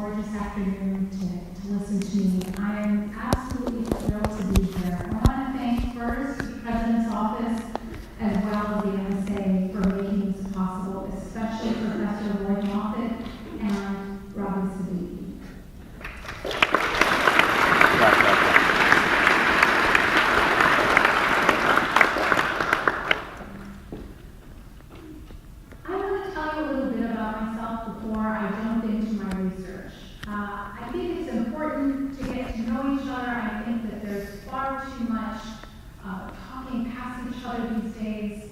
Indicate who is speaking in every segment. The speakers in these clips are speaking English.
Speaker 1: Gorgeous afternoon to listen to me. I am absolutely thrilled to be here. I want to thank first the President's Office as well as the NSA for making this possible, especially Professor Roy Moffett and Robin. I want to tell you a little bit about myself before I jump into my research. I think it's important to get to know each other. I think that there's far too much talking past each other these days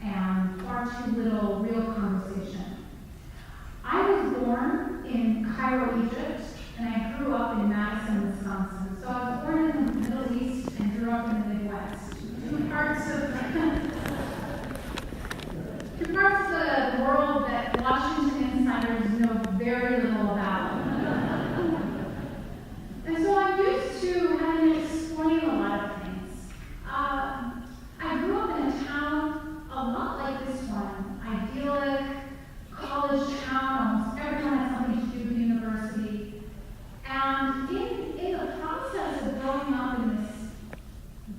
Speaker 1: and far too little real conversation. I was born in Cairo, Egypt, and I grew up in Madison, Wisconsin. So I was born in the Middle East and grew up in the Midwest. Two parts of the world that Washington insiders know very little about. And so I'm used to having to explain a lot of things. I grew up in a town a lot like this one, idyllic, college town, almost everyone had something to do with university. And in the process of growing up in this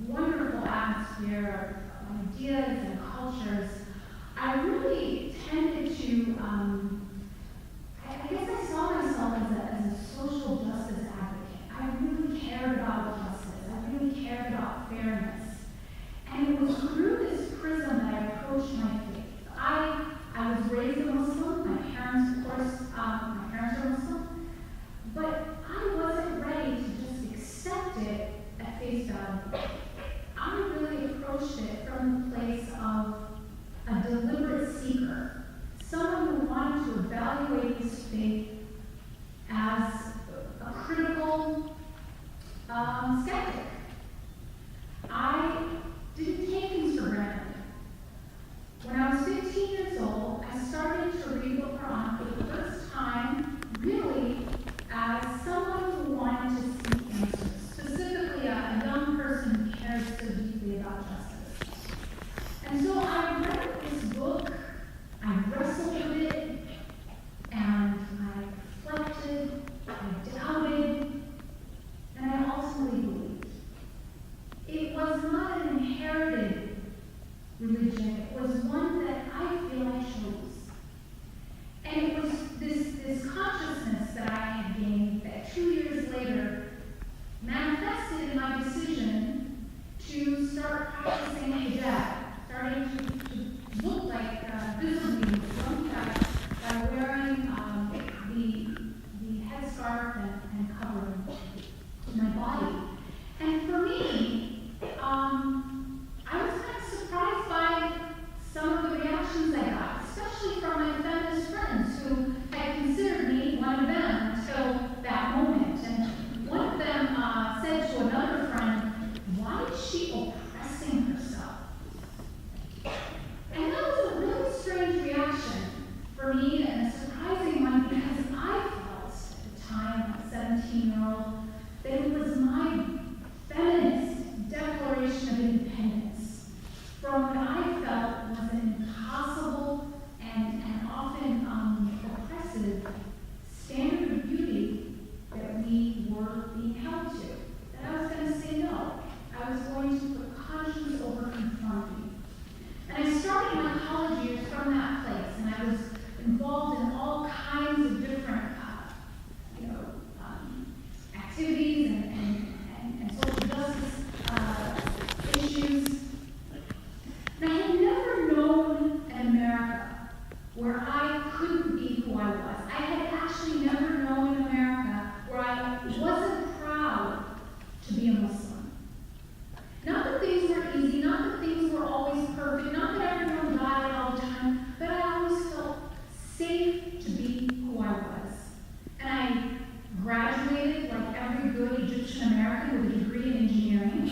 Speaker 1: wonderful atmosphere of ideas and cultures, I really tended to, I guess I saw myself as a social justice advocate. I really cared about justice. I really cared about fairness. And it was through this prism that I approached my faith. I was raised a Muslim. My parents, of course, my parents are Muslim. But I wasn't ready to just accept it at face value. I really approached it from the place of a deliberate seeker, someone who wanted to evaluate his faith as a critical skeptic. I didn't take things for granted. When I was 15 years old, I started to read the Quran for the first time, really, as someone who wanted to seek answers, specifically a young person who cares so deeply about justice. And so I read this book, I wrestled with it, and I reflected, I doubted, and I ultimately believed. It was not an inherited religion, it was one that I feel I chose. And it was this consciousness that I had gained that 2 years later manifested in my decision to start practicing hijab, starting to look like visibly Muslim by wearing the headscarf and covering my body. And for me, I was kind of surprised by some of the reactions I got, especially from my feminist friends who had considered me one of them until that moment. And one of them said to another friend, "Why is she oppressing herself?" And that was a really strange reaction for me and a surprising one because I felt at the time, a 17-year-old, that it was my feminist declaration of independence from what I felt was an impossible and often oppressive standard of beauty that we were being held to. That I was going to say no. I was going to put conscience over conformity. And I started my college years from that place, and I was involved in all kinds of different activities and social justice issues. And I had never known an America where I couldn't be who I was. I had actually never known an America where I wasn't proud to be a Muslim. Not that things were easy, not that things were always perfect, not that everyone got it all the time, but I always felt safe to be who I was. And I graduated like every good Egyptian American with a degree in engineering.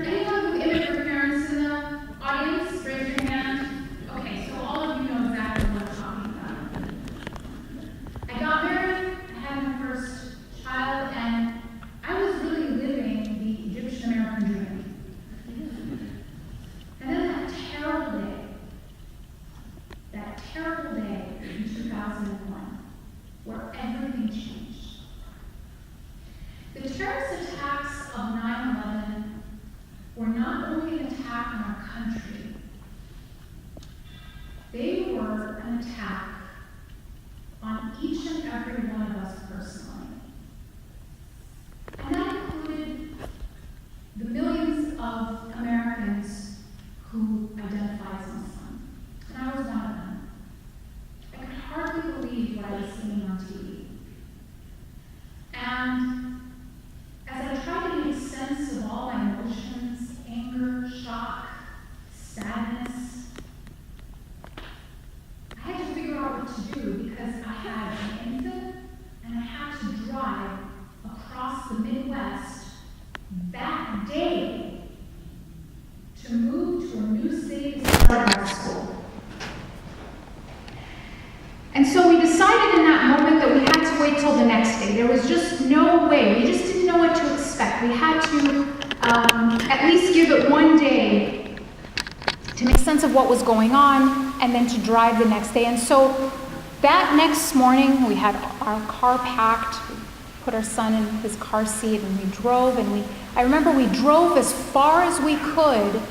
Speaker 1: Anyone with immigrant parents in the audience, raise your hand. Okay, so all of you know exactly what I'm talking about. I got married, I had my first child, and I was really living the Egyptian American dream. And then that terrible day, that terrible country. They were an attack on each and every one of us personally. And that included the millions of Americans who identify as Muslim. And I was one of them. I could hardly believe what I was seeing on TV. And as I tried to make sense of all my emotions, anger, shock, sadness, I had to figure out what to do because I had an infant and I had to drive across the Midwest that day to move to a new city to start high school. And so we decided in that moment that we had to wait till the next day. There was just no way. We just didn't know what to expect. We had to at least give it one day to make sense of what was going on and then to drive the next day. And so that next morning, we had our car packed, we put our son in his car seat, and we drove. And I remember we drove as far as we could,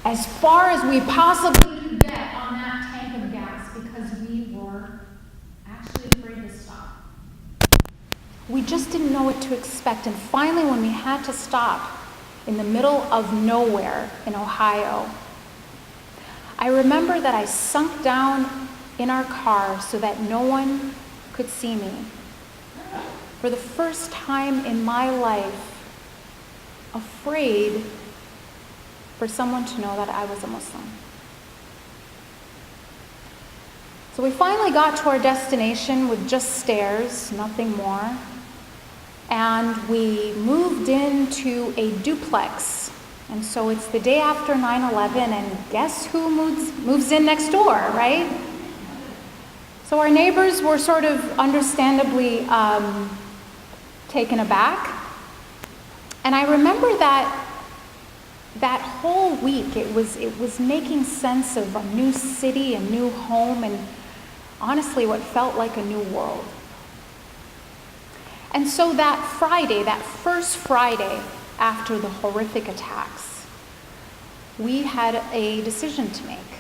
Speaker 1: as far as we possibly could get on that tank of gas, because we were actually afraid to stop. We just didn't know what to expect. And finally, when we had to stop in the middle of nowhere in Ohio, I remember that I sunk down in our car so that no one could see me. For the first time in my life, afraid for someone to know that I was a Muslim. So we finally got to our destination with just stairs, nothing more. And we moved into a duplex. And so it's the day after 9/11, and guess who moves in next door, right? So our neighbors were sort of understandably taken aback. And I remember that whole week, it was making sense of a new city, a new home, and honestly what felt like a new world. And so that Friday, that first Friday after the horrific attacks, we had a decision to make.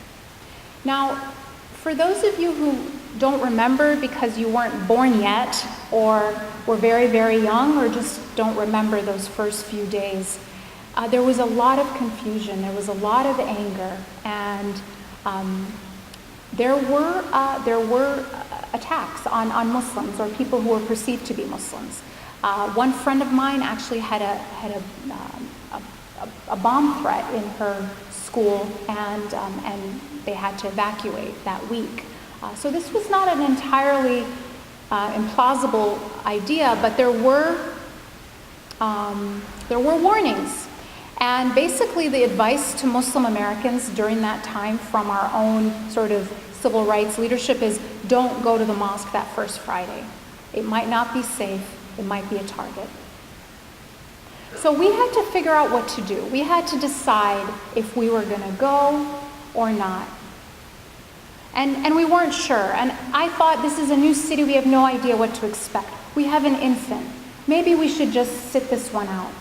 Speaker 1: Now, for those of you who don't remember because you weren't born yet, or were very, very young, or just don't remember those first few days, there was a lot of confusion, there was a lot of anger, and there were attacks on Muslims or people who were perceived to be Muslims. One friend of mine actually had a bomb threat in her school, and they had to evacuate that week. So this was not an entirely implausible idea, but there were warnings. And basically the advice to Muslim Americans during that time from our own sort of civil rights leadership is, don't go to the mosque that first Friday. It might not be safe, it might be a target. So we had to figure out what to do. We had to decide if we were going to go or not. And we weren't sure. And I thought, this is a new city, we have no idea what to expect. We have an infant. Maybe we should just sit this one out.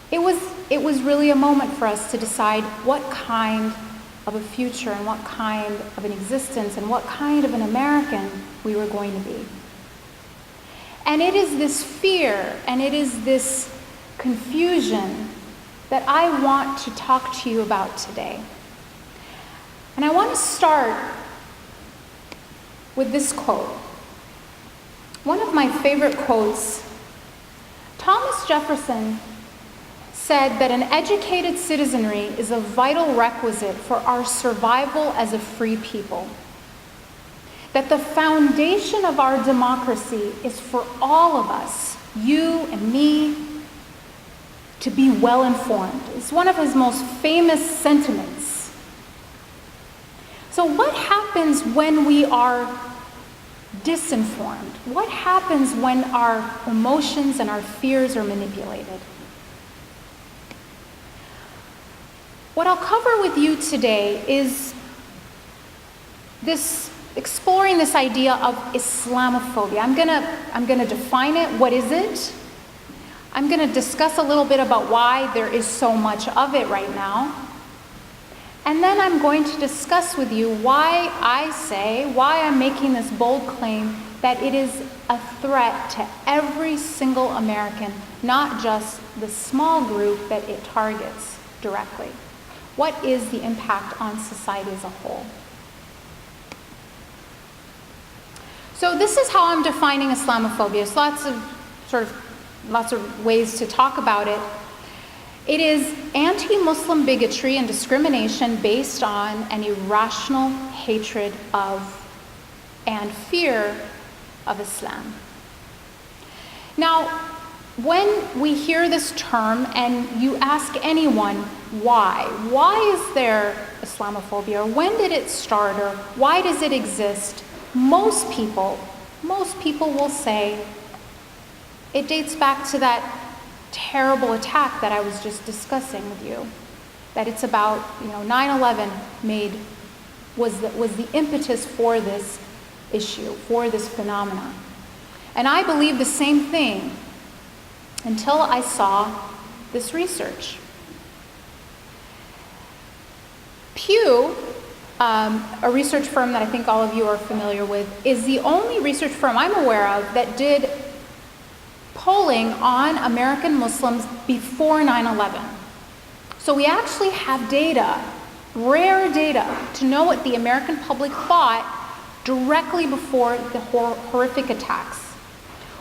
Speaker 1: It was really a moment for us to decide what kind of a future and what kind of an existence and what kind of an American we were going to be. And it is this fear and it is this confusion that I want to talk to you about today. And I want to start with this quote. One of my favorite quotes, Thomas Jefferson said that an educated citizenry is a vital requisite for our survival as a free people. That the foundation of our democracy is for all of us, you and me, to be well informed. It's one of his most famous sentiments. So what happens when we are disinformed? What happens when our emotions and our fears are manipulated? What I'll cover with you today is exploring this idea of Islamophobia. I'm gonna define it. What is it?
Speaker 2: I'm going to discuss a little bit about why there is so much of it right now. And then I'm going to discuss with you why I'm making this bold claim that it is a threat to every single American, not just the small group that it targets directly. What is the impact on society as a whole? So this is how I'm defining Islamophobia. There's lots of ways to talk about it. It is anti-Muslim bigotry and discrimination based on an irrational hatred of and fear of Islam. Now, when we hear this term and you ask anyone why is there Islamophobia, or when did it start, or why does it exist, most people will say it dates back to that terrible attack that I was just discussing with you. That it's about, 9/11 was the impetus for this issue, for this phenomenon. And I believed the same thing until I saw this research. Pew, a research firm that I think all of you are familiar with, is the only research firm I'm aware of that did polling on American Muslims before 9/11. So we actually have data, rare data, to know what the American public thought directly before the horrific attacks.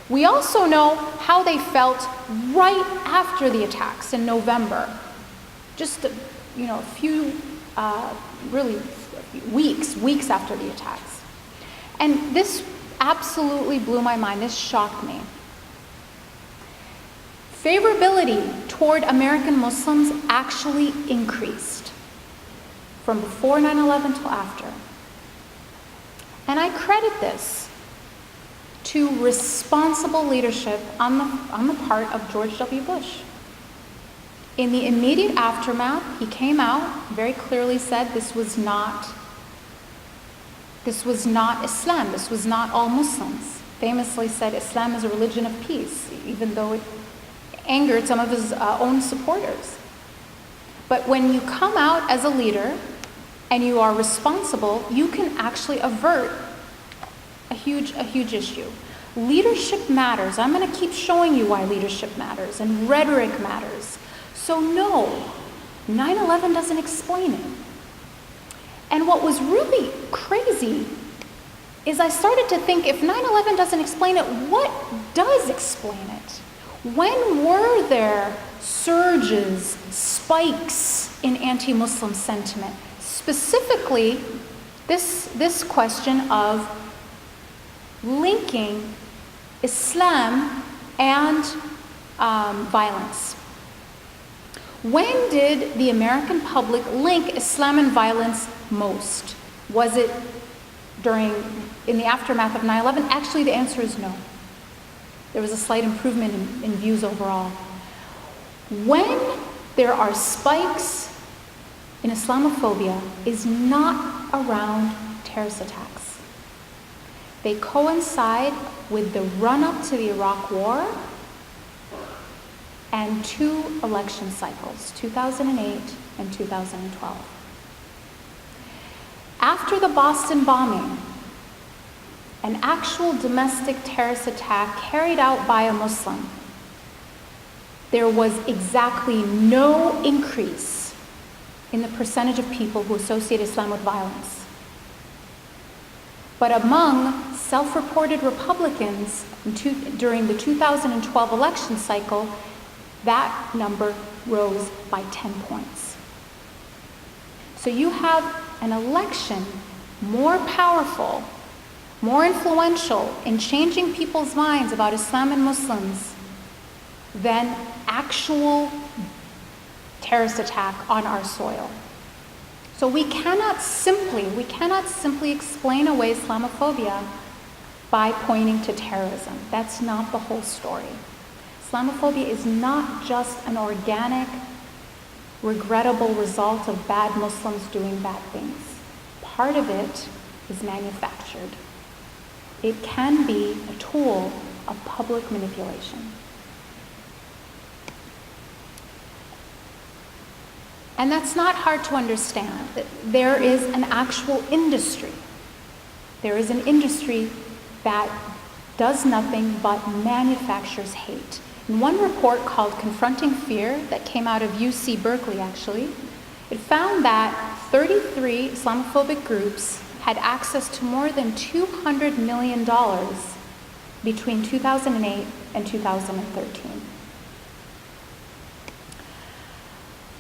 Speaker 2: We also know how they felt right after the attacks in November. Just a few weeks after the attacks. And this absolutely blew my mind. This shocked me. Favorability toward American Muslims actually increased from before 9/11 till after. And I credit this to responsible leadership on the part of George W. Bush. In the immediate aftermath, he came out, very clearly said this was not Islam, this was not all Muslims. Famously said Islam is a religion of peace, even though it angered some of his own supporters. But when you come out as a leader and you are responsible, you can actually avert a huge issue. Leadership matters. I'm going to keep showing you why leadership matters and rhetoric matters. So no, 9/11 doesn't explain it. And what was really crazy is I started to think, if 9/11 doesn't explain it, what does explain it? When were there surges, spikes in anti-Muslim sentiment? Specifically, this question of linking Islam and violence. When did the American public link Islam and violence most? Was it in the aftermath of 9/11? Actually, the answer is no. There was a slight improvement in views overall. When there are spikes in Islamophobia is not around terrorist attacks. They coincide with the run-up to the Iraq War and two election cycles, 2008 and 2012. After the Boston bombing, an actual domestic terrorist attack carried out by a Muslim, there was exactly no increase in the percentage of people who associate Islam with violence. But among self-reported Republicans during the 2012 election cycle, that number rose by 10 points. So you have an election more powerful, more influential in changing people's minds about Islam and Muslims than actual terrorist attack on our soil. So we cannot simply explain away Islamophobia by pointing to terrorism. That's not the whole story. Islamophobia is not just an organic, regrettable result of bad Muslims doing bad things. Part of it is manufactured. It can be a tool of public manipulation. And that's not hard to understand. There is an actual industry. There is an industry that does nothing but manufactures hate. In one report called Confronting Fear that came out of UC Berkeley, actually, it found that 33 Islamophobic groups had access to more than $200 million between 2008 and 2013.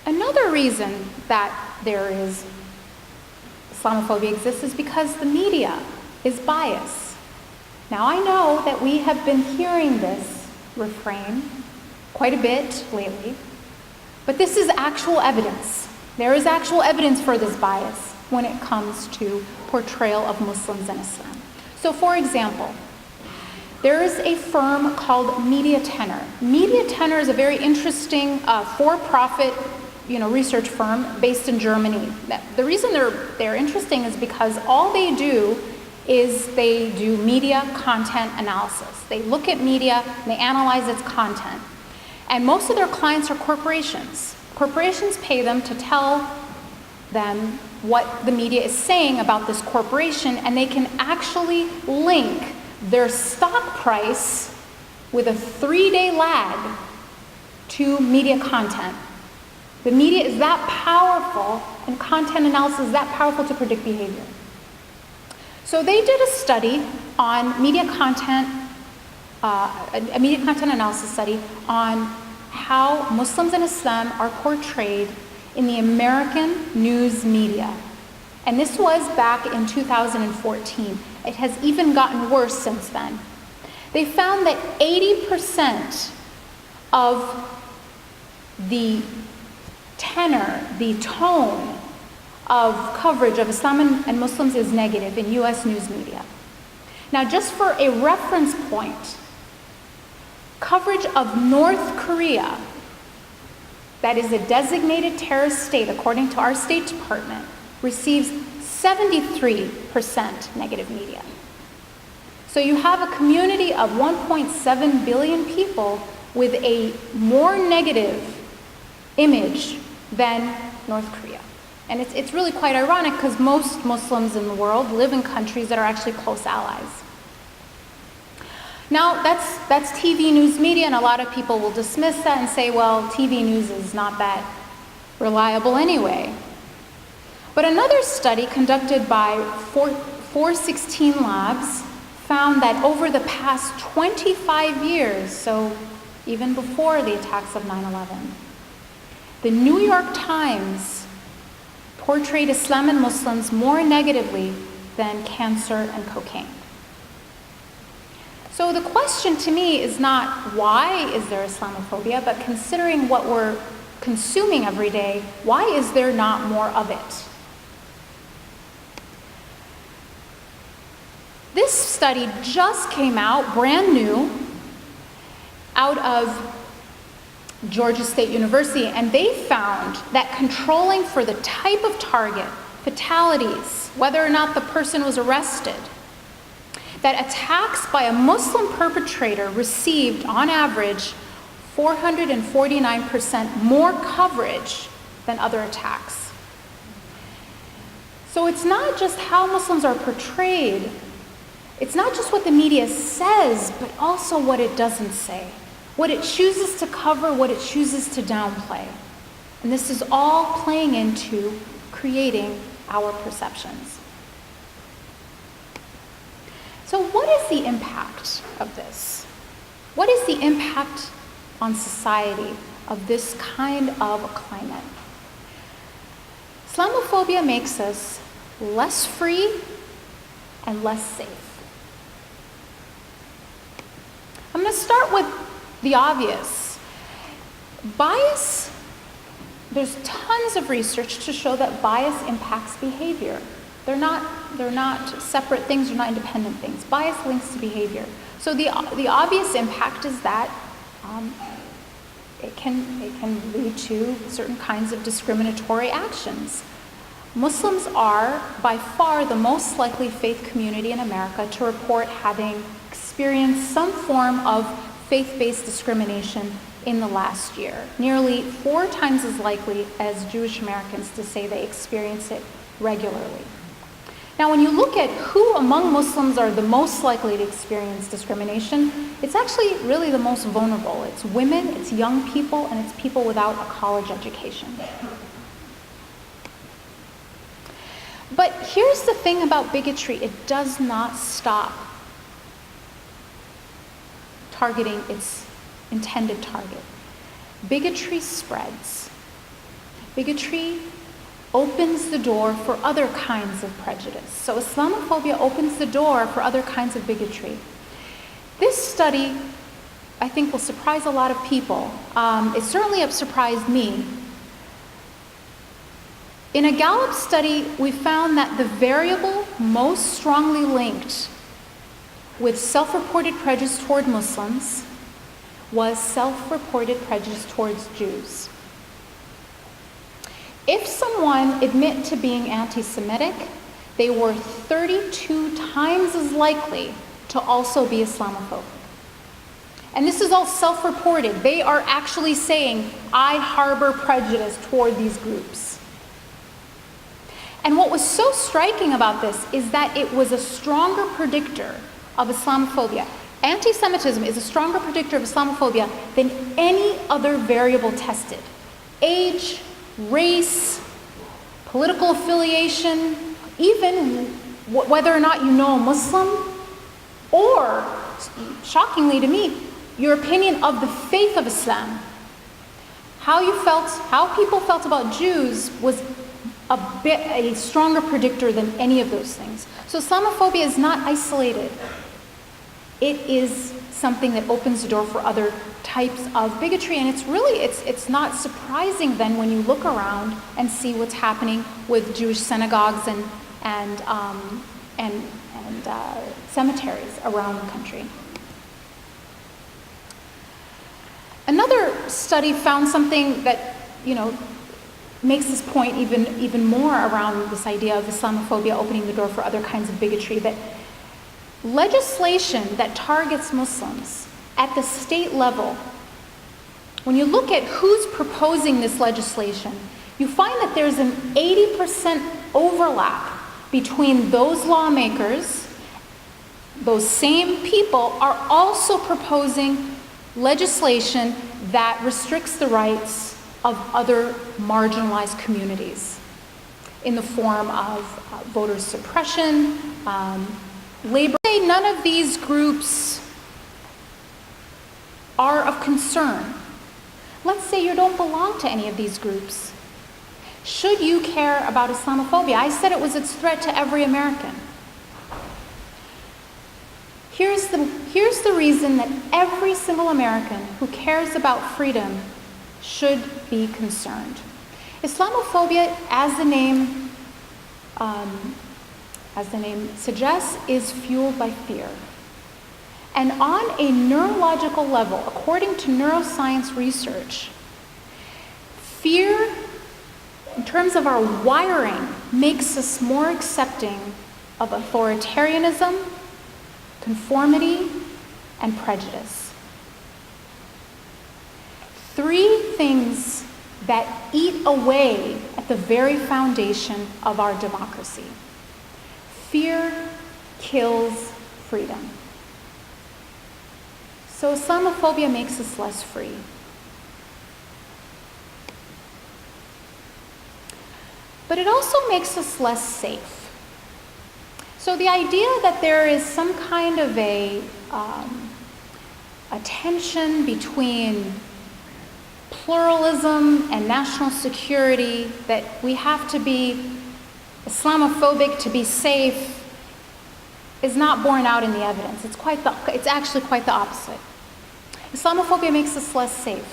Speaker 2: Another reason that there is Islamophobia exists is because the media is biased. Now I know that we have been hearing this refrain quite a bit lately, but this is actual evidence. There is actual evidence for this bias when it comes to portrayal of Muslims in Islam. So for example, there is a firm called Media Tenor. Media Tenor is a very interesting for-profit research firm based in Germany. The reason they're interesting is because all they do is they do media content analysis. They look at media and they analyze its content. And most of their clients are corporations. Corporations pay them to tell them what the media is saying about this corporation, and they can actually link their stock price with a 3-day lag to media content. The media is that powerful, and content analysis is that powerful to predict behavior. So they did a study on media content, a media content analysis study on how Muslims in Islam are portrayed in the American news media. And this was back in 2014. It has even gotten worse since then. They found that 80% of the tenor, the tone of coverage of Islam and Muslims is negative in US news media. Now, just for a reference point, coverage of North Korea, that is a designated terrorist state according to our State Department, receives 73% negative media. So you have a community of 1.7 billion people with a more negative image than North Korea. And it's really quite ironic because most Muslims in the world live in countries that are actually close allies. Now, that's TV news media, and a lot of people will dismiss that and say, well, TV news is not that reliable anyway. But another study conducted by 416 Labs found that over the past 25 years, so even before the attacks of 9/11, the New York Times portrayed Islam and Muslims more negatively than cancer and cocaine. So the question to me is not why is there Islamophobia, but considering what we're consuming every day, why is there not more of it? This study just came out, brand new, out of Georgia State University, and they found that controlling for the type of target, fatalities, whether or not the person was arrested, that attacks by a Muslim perpetrator received, on average, 449% more coverage than other attacks. So it's not just how Muslims are portrayed, it's not just what the media says, but also what it doesn't say, what it chooses to cover, what it chooses to downplay. And this is all playing into creating our perceptions. So what is the impact of this? What is the impact on society of this kind of a climate? Islamophobia makes us less free and less safe. I'm going to start with the obvious. Bias, there's tons of research to show that bias impacts behavior. They're not separate things, they're not independent things. Bias links to behavior. So the obvious impact is that it can lead to certain kinds of discriminatory actions. Muslims are by far the most likely faith community in America to report having experienced some form of faith-based discrimination in the last year, nearly 4 times as likely as Jewish Americans to say they experience it regularly. Now, when you look at who among Muslims are the most likely to experience discrimination, it's actually really the most vulnerable. It's women, it's young people, and it's people without a college education. But here's the thing about bigotry: it does not stop targeting its intended target. Bigotry spreads. Bigotry opens the door for other kinds of prejudice. So Islamophobia opens the door for other kinds of bigotry. This study, I think, will surprise a lot of people. It certainly has surprised me. In a Gallup study, we found that the variable most strongly linked with self-reported prejudice toward Muslims was self-reported prejudice towards Jews. If someone admit to being anti-Semitic, they were 32 times as likely to also be Islamophobic. And this is all self-reported. They are actually saying, I harbor prejudice toward these groups. And what was so striking about this is that it was a stronger predictor of Islamophobia. Anti-Semitism is a stronger predictor of Islamophobia than any other variable tested. Age, race, political affiliation, even whether or not you know a Muslim, or, shockingly to me, your opinion of the faith of Islam. How people felt about Jews was a stronger predictor than any of those things. So Islamophobia is not isolated. It is something that opens the door for other types of bigotry, and it's not surprising then when you look around and see what's happening with Jewish synagogues and cemeteries around the country. Another study found something that makes this point even more around this idea of Islamophobia opening the door for other kinds of bigotry, that legislation that targets Muslims at the state level, when you look at who's proposing this legislation, you find that there's an 80% overlap between those lawmakers. Those same people are also proposing legislation that restricts the rights of other marginalized communities in the form of voter suppression, labor. None of these groups are of concern. Let's say you don't belong to any of these groups. Should you care about Islamophobia? I said it was its threat to every American. Here's the reason that every single American who cares about freedom should be concerned. Islamophobia, as the name suggests, is fueled by fear. And on a neurological level, according to neuroscience research, fear, in terms of our wiring, makes us more accepting of authoritarianism, conformity, and prejudice. 3 things that eat away at the very foundation of our democracy. Fear kills freedom. So Islamophobia makes us less free. But it also makes us less safe. So the idea that there is some kind of a tension between pluralism and national security, that we have to be Islamophobic to be safe, is not borne out in the evidence. It's actually quite the opposite. Islamophobia makes us less safe.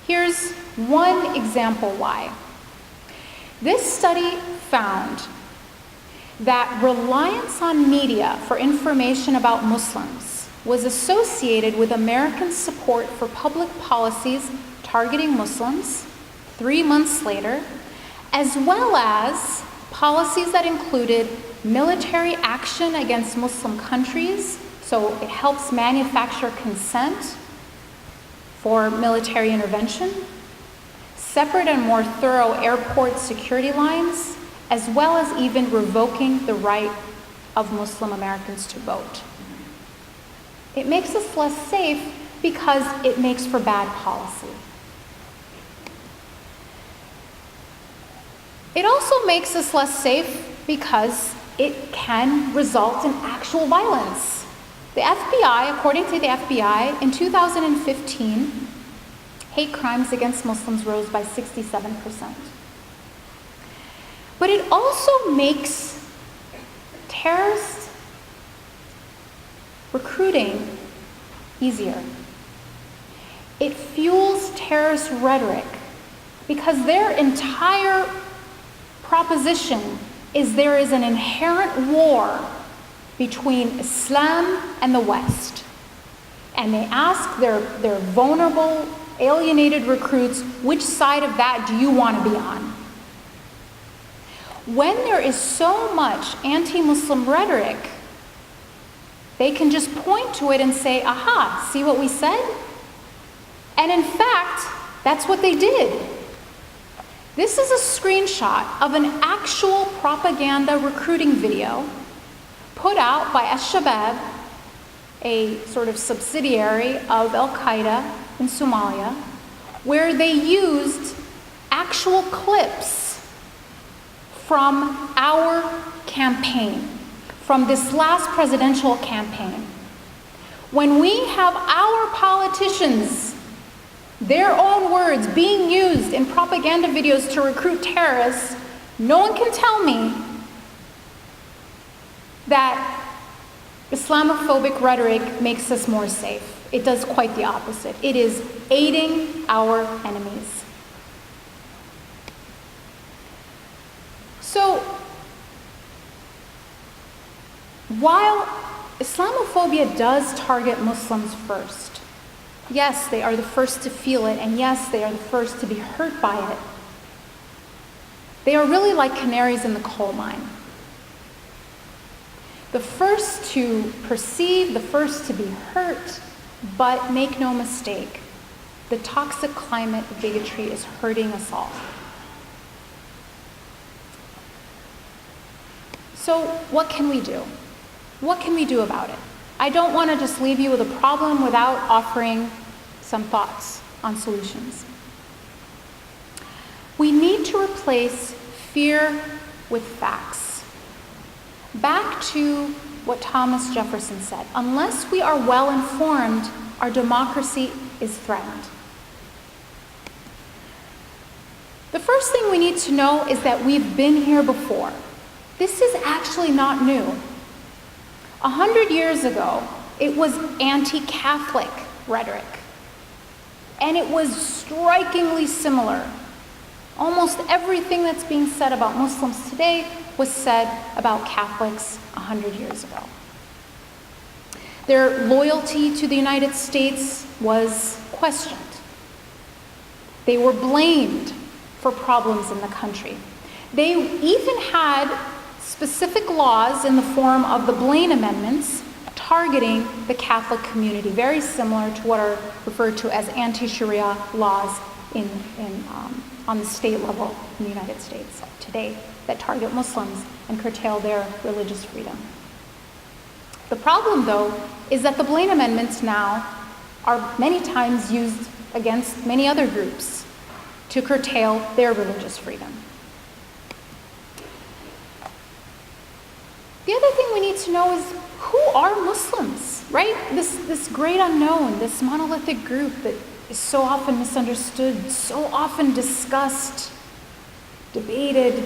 Speaker 2: Here's one example why. This study found that reliance on media for information about Muslims was associated with American support for public policies targeting Muslims 3 months later, as well as policies that included military action against Muslim countries, so it helps manufacture consent for military intervention, separate and more thorough airport security lines, as well as even revoking the right of Muslim Americans to vote. It makes us less safe because it makes for bad policy. It also makes us less safe because it can result in actual violence. The FBI, according to the FBI, in 2015, hate crimes against Muslims rose by 67%. But it also makes terrorist recruiting easier. It fuels terrorist rhetoric because their entire proposition is there is an inherent war between Islam and the West. And they ask their vulnerable, alienated recruits, which side of that do you want to be on? When there is so much anti-Muslim rhetoric, they can just point to it and say, aha, see what we said? And in fact, that's what they did. This is a screenshot of an actual propaganda recruiting video put out by Al-Shabaab, a sort of subsidiary of Al-Qaeda in Somalia, where they used actual clips from our campaign, from this last presidential campaign. When we have our politicians, their own words being used in propaganda videos to recruit terrorists, no one can tell me that Islamophobic rhetoric makes us more safe. It does quite the opposite. It is aiding our enemies. So, while Islamophobia does target Muslims first, yes, they are the first to feel it, and yes, they are the first to be hurt by it. They are really like canaries in the coal mine. The first to perceive, the first to be hurt, but make no mistake, the toxic climate of bigotry is hurting us all. So what can we do? What can we do about it? I don't want to just leave you with a problem without offering some thoughts on solutions. We need to replace fear with facts. Back to what Thomas Jefferson said, unless we are well informed, our democracy is threatened. The first thing we need to know is that we've been here before. This is actually not new. 100 years ago, it was anti-Catholic rhetoric. And it was strikingly similar. Almost everything that's being said about Muslims today was said about Catholics 100 years ago. Their loyalty to the United States was questioned. They were blamed for problems in the country. They even had specific laws in the form of the Blaine Amendments targeting the Catholic community, very similar to what are referred to as anti-Sharia laws on the state level in the United States today that target Muslims and curtail their religious freedom. The problem, though, is that the Blaine Amendments now are many times used against many other groups to curtail their religious freedom. The other thing we need to know is, who are Muslims, right? This great unknown, this monolithic group that is so often misunderstood, so often discussed, debated,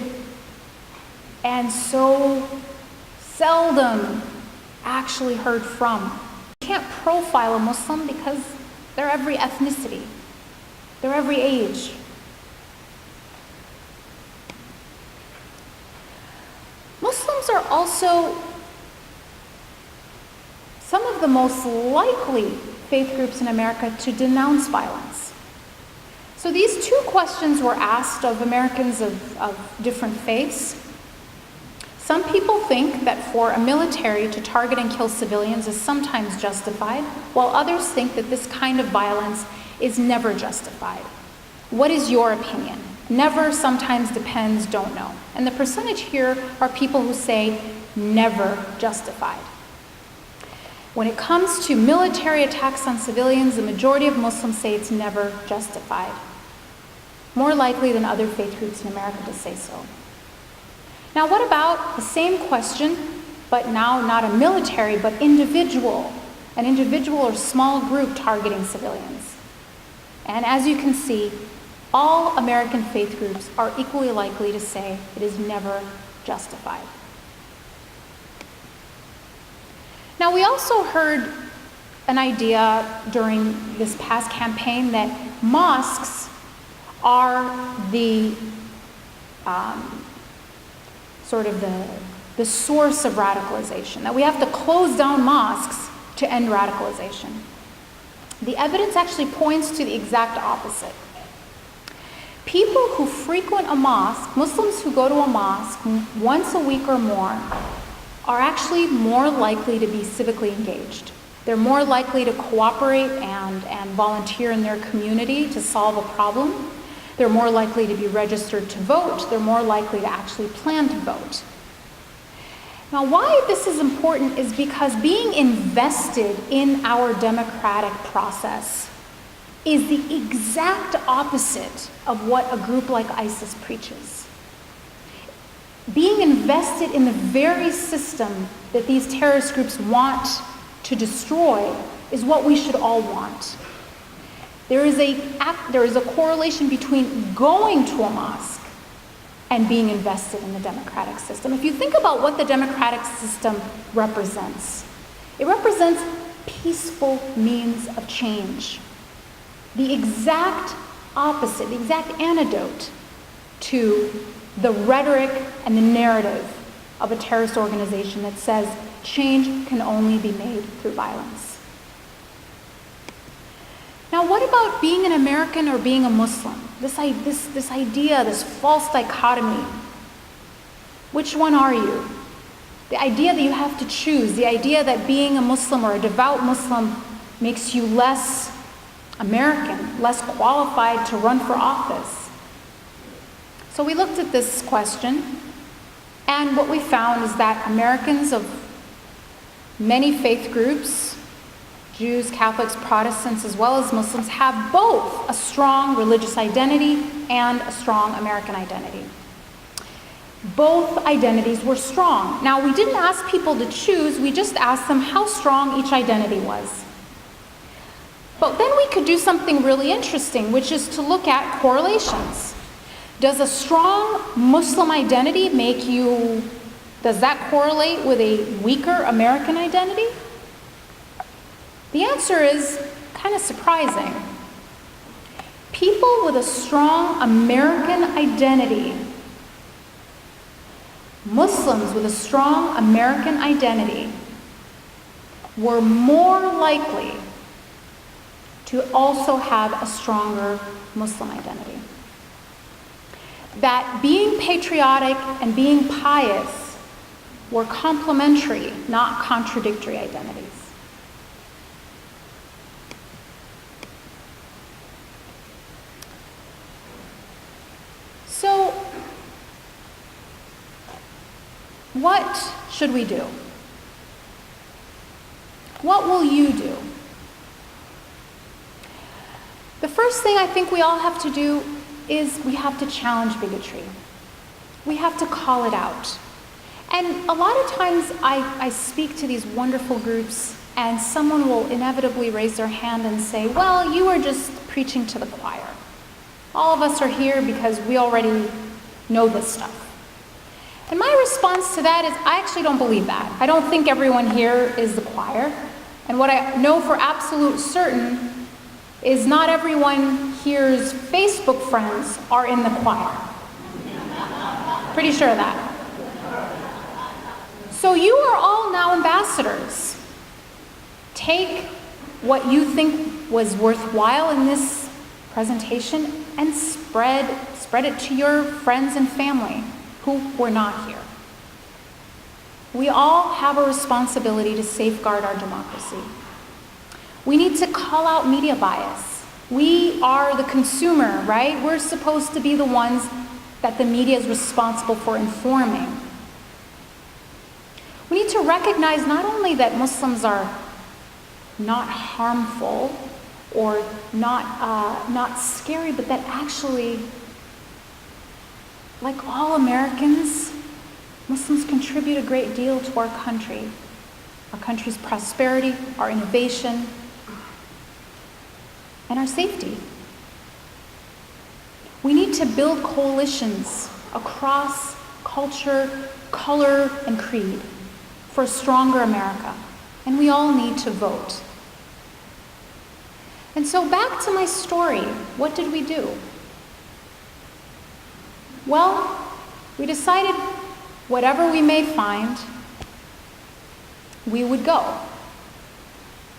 Speaker 2: and so seldom actually heard from. You can't profile a Muslim because they're every ethnicity, they're every age. Muslims are also some of the most likely faith groups in America to denounce violence. So these two questions were asked of Americans of different faiths. Some people think that for a military to target and kill civilians is sometimes justified, while others think that this kind of violence is never justified. What is your opinion? Never, sometimes, depends, don't know. And the percentage here are people who say never justified. When it comes to military attacks on civilians, the majority of Muslims say it's never justified. More likely than other faith groups in America to say so. Now, what about the same question, but now not a military, but individual? An individual or small group targeting civilians. And as you can see, all American faith groups are equally likely to say it is never justified. Now, we also heard an idea during this past campaign that mosques are the the source of radicalization, that we have to close down mosques to end radicalization. The evidence actually points to the exact opposite. People who frequent a mosque, Muslims who go to a mosque once a week or more, are actually more likely to be civically engaged. They're more likely to cooperate and volunteer in their community to solve a problem. They're more likely to be registered to vote. They're more likely to actually plan to vote. Now, why this is important is because being invested in our democratic process is the exact opposite of what a group like ISIS preaches. Being invested in the very system that these terrorist groups want to destroy is what we should all want. There is a correlation between going to a mosque and being invested in the democratic system. If you think about what the democratic system represents, it represents peaceful means of change. The exact opposite, the exact antidote to the rhetoric and the narrative of a terrorist organization that says change can only be made through violence. Now, what about being an American or being a Muslim? This idea, this false dichotomy. Which one are you? The idea that you have to choose, the idea that being a Muslim or a devout Muslim makes you less American, less qualified to run for office. So we looked at this question, and what we found is that Americans of many faith groups, Jews, Catholics, Protestants, as well as Muslims, have both a strong religious identity and a strong American identity. Both identities were strong. Now, we didn't ask people to choose, we just asked them how strong each identity was. But then we could do something really interesting, which is to look at correlations. Does a strong Muslim identity does that correlate with a weaker American identity? The answer is kind of surprising. People with a strong American identity, Muslims with a strong American identity, were more likely to also have a stronger Muslim identity. That being patriotic and being pious were complementary, not contradictory identities. So, what should we do? What will you do? The first thing I think we all have to do is we have to challenge bigotry. We have to call it out. And a lot of times I speak to these wonderful groups and someone will inevitably raise their hand and say, well, you are just preaching to the choir. All of us are here because we already know this stuff. And my response to that is, I actually don't believe that. I don't think everyone here is the choir. And what I know for absolute certain is not everyone here's Facebook friends are in the choir. Pretty sure of that. So you are all now ambassadors. Take what you think was worthwhile in this presentation and spread it to your friends and family who were not here. We all have a responsibility to safeguard our democracy. We need to call out media bias. We are the consumer, right? We're supposed to be the ones that the media is responsible for informing. We need to recognize not only that Muslims are not harmful or not scary, but that actually, like all Americans, Muslims contribute a great deal to our country's prosperity, our innovation, and our safety. We need to build coalitions across culture, color, and creed for a stronger America, and we all need to vote. And so back to my story, what did we do? Well, we decided whatever we may find, we would go.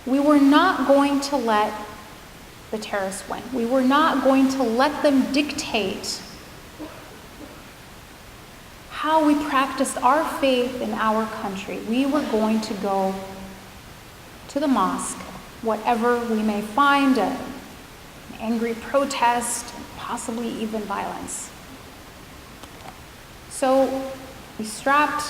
Speaker 2: We were not going to let the terrorists win. We were not going to let them dictate how we practiced our faith in our country. We were going to go to the mosque, whatever we may find, an angry protest, possibly even violence. So we strapped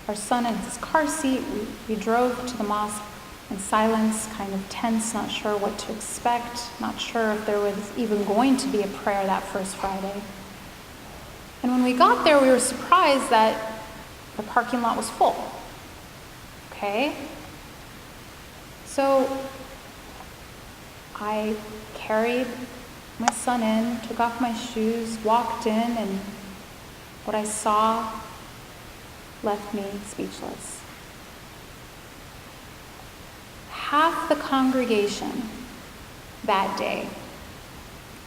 Speaker 2: our son in his car seat. We drove to the mosque in silence, kind of tense, not sure what to expect, not sure if there was even going to be a prayer that first Friday. And when we got there, we were surprised that the parking lot was full. Okay? So I carried my son in, took off my shoes, walked in, and what I saw left me speechless. Half the congregation that day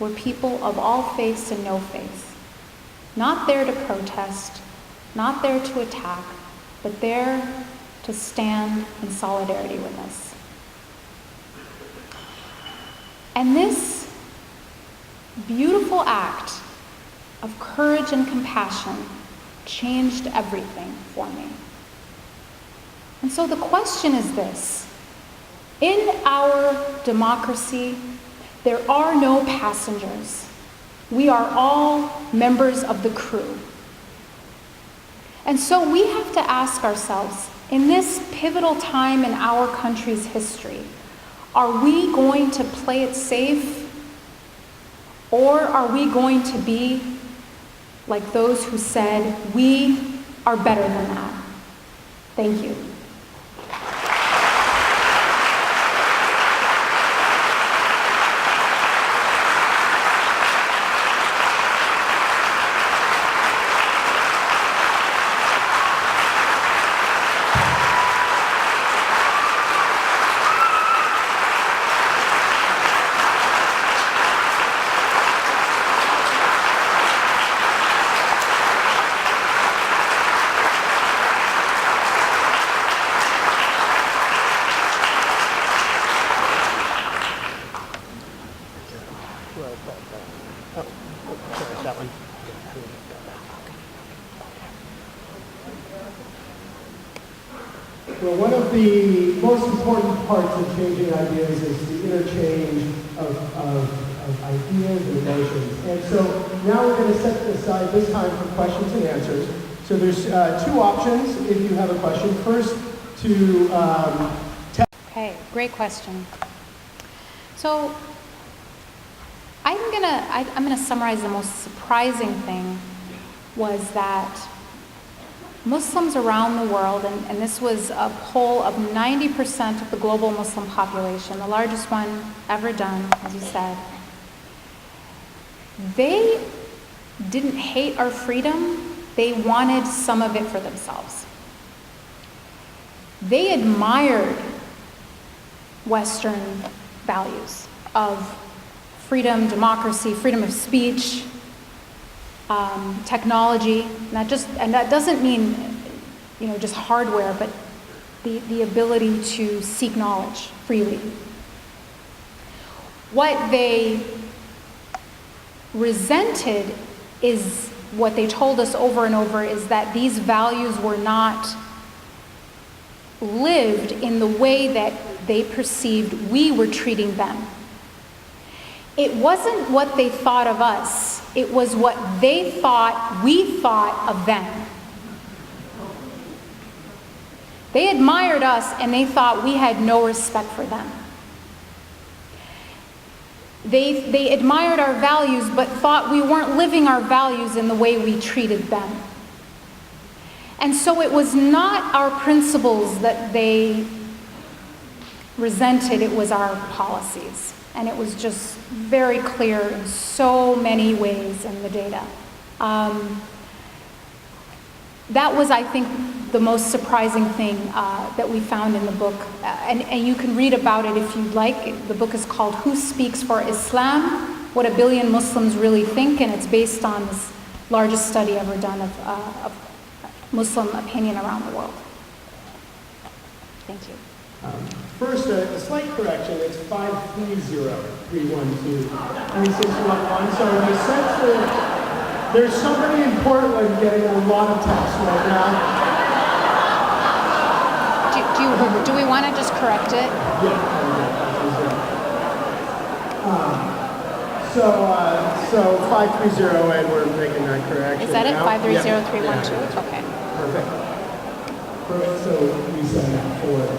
Speaker 2: were people of all faiths and no faiths, not there to protest, not there to attack, but there to stand in solidarity with us. And this beautiful act of courage and compassion changed everything for me. And so the question is this: in our democracy, there are no passengers. We are all members of the crew. And so we have to ask ourselves, in this pivotal time in our country's history, are we going to play it safe, or are we going to be like those who said, we are better than that? Thank you.
Speaker 3: Well, one of the most important parts of changing ideas is the interchange of ideas and emotions. And so now we're going to set aside this time for questions and answers. So there's two options if you have a question. First, to
Speaker 2: Okay, great question. So I'm gonna summarize the most surprising thing was that Muslims around the world, and this was a poll of 90% of the global Muslim population, the largest one ever done, as you said, they didn't hate our freedom, they wanted some of it for themselves. They admired Western values of freedom, democracy, freedom of speech, technology, and that doesn't mean, just hardware, but the ability to seek knowledge freely. What they resented is what they told us over and over is that these values were not lived in the way that they perceived we were treating them. it wasn't what they thought of us, it was what they thought we thought of them. They admired us and they thought we had no respect for them. They admired our values but thought we weren't living our values in the way we treated them. And so it was not our principles that they resented, it was our policies. And it was just very clear in so many ways in the data. That was, I think, the most surprising thing that we found in the book. And you can read about it if you'd like. The book is called Who Speaks for Islam? What a Billion Muslims Really Think, and it's based on this largest study ever done of Muslim opinion around the world. Thank you.
Speaker 3: First, a slight correction. It's 530-312-3611. So in the sense that there's somebody in Portland getting a lot of texts right now.
Speaker 2: Do we want to just correct it?
Speaker 3: Yeah. So 530, and we're making that correction.
Speaker 2: Is that it?
Speaker 3: now.
Speaker 2: 530312?
Speaker 3: Yeah.
Speaker 2: Okay.
Speaker 3: Perfect. So we send that forward.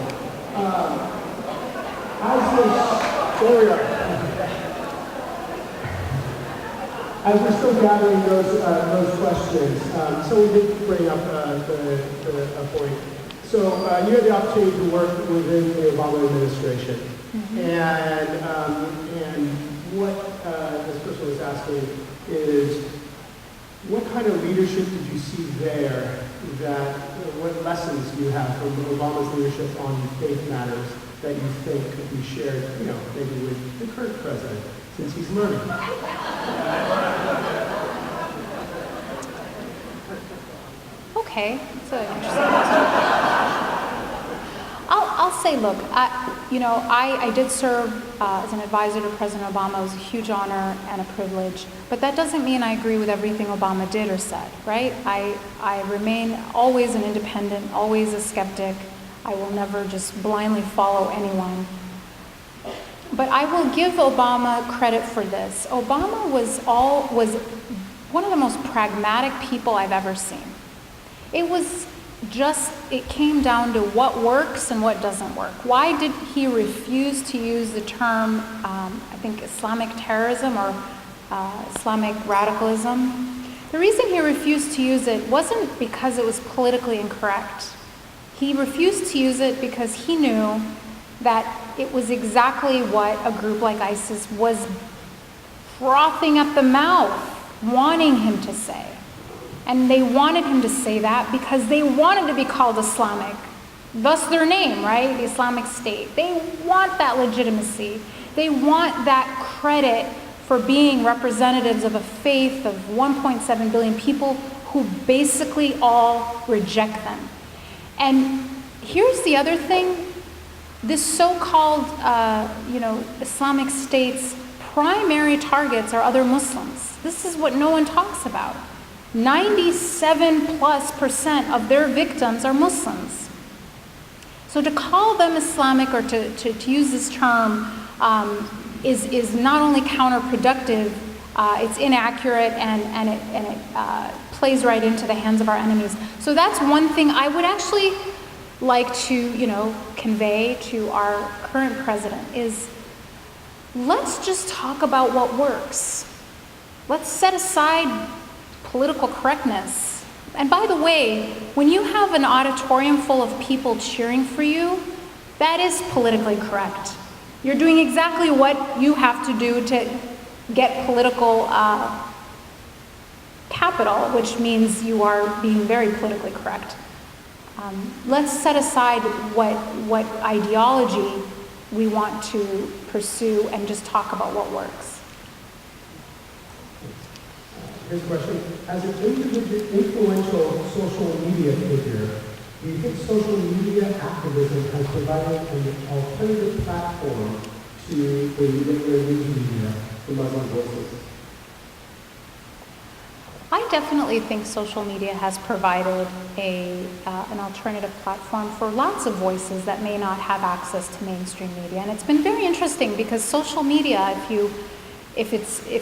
Speaker 3: There we are. As we're still gathering those questions, so we did bring up a point. So you had the opportunity to work within the Obama administration, and what this person was asking is, what kind of leadership did you see there? What lessons do you have from Obama's leadership on faith matters that you think could be shared, maybe with the current president, since he's learning?
Speaker 2: Okay, that's an interesting question. I'll say, look, I did serve as an advisor to President Obama. It was a huge honor and a privilege, but that doesn't mean I agree with everything Obama did or said, right? I remain always an independent, always a skeptic. I will never just blindly follow anyone. But I will give Obama credit for this. Obama was one of the most pragmatic people I've ever seen. It came down to what works and what doesn't work. Why did he refuse to use the term, I think, Islamic terrorism or Islamic radicalism? The reason he refused to use it wasn't because it was politically incorrect. He refused to use it because he knew that it was exactly what a group like ISIS was frothing at the mouth, wanting him to say. And they wanted him to say that because they wanted to be called Islamic. Thus their name, right? The Islamic State. They want that legitimacy. They want that credit for being representatives of a faith of 1.7 billion people who basically all reject them. And here's the other thing. This so-called, Islamic State's primary targets are other Muslims. This is what no one talks about. 97+% of their victims are Muslims. So to call them Islamic or to use this term is not only counterproductive, it's inaccurate and it plays right into the hands of our enemies. So that's one thing I would actually like to, convey to our current president is, let's just talk about what works. Let's set aside political correctness. And by the way, when you have an auditorium full of people cheering for you, that is politically correct. You're doing exactly what you have to do to get political capital, which means you are being very politically correct. Let's set aside what ideology we want to pursue and just talk about what works.
Speaker 3: Here's a question. As an influential social media figure, do you think social media activism has provided an alternative platform to the regular news media, the Muslim voices?
Speaker 2: I definitely think social media has provided an alternative platform for lots of voices that may not have access to mainstream media. And it's been very interesting because social media, if you if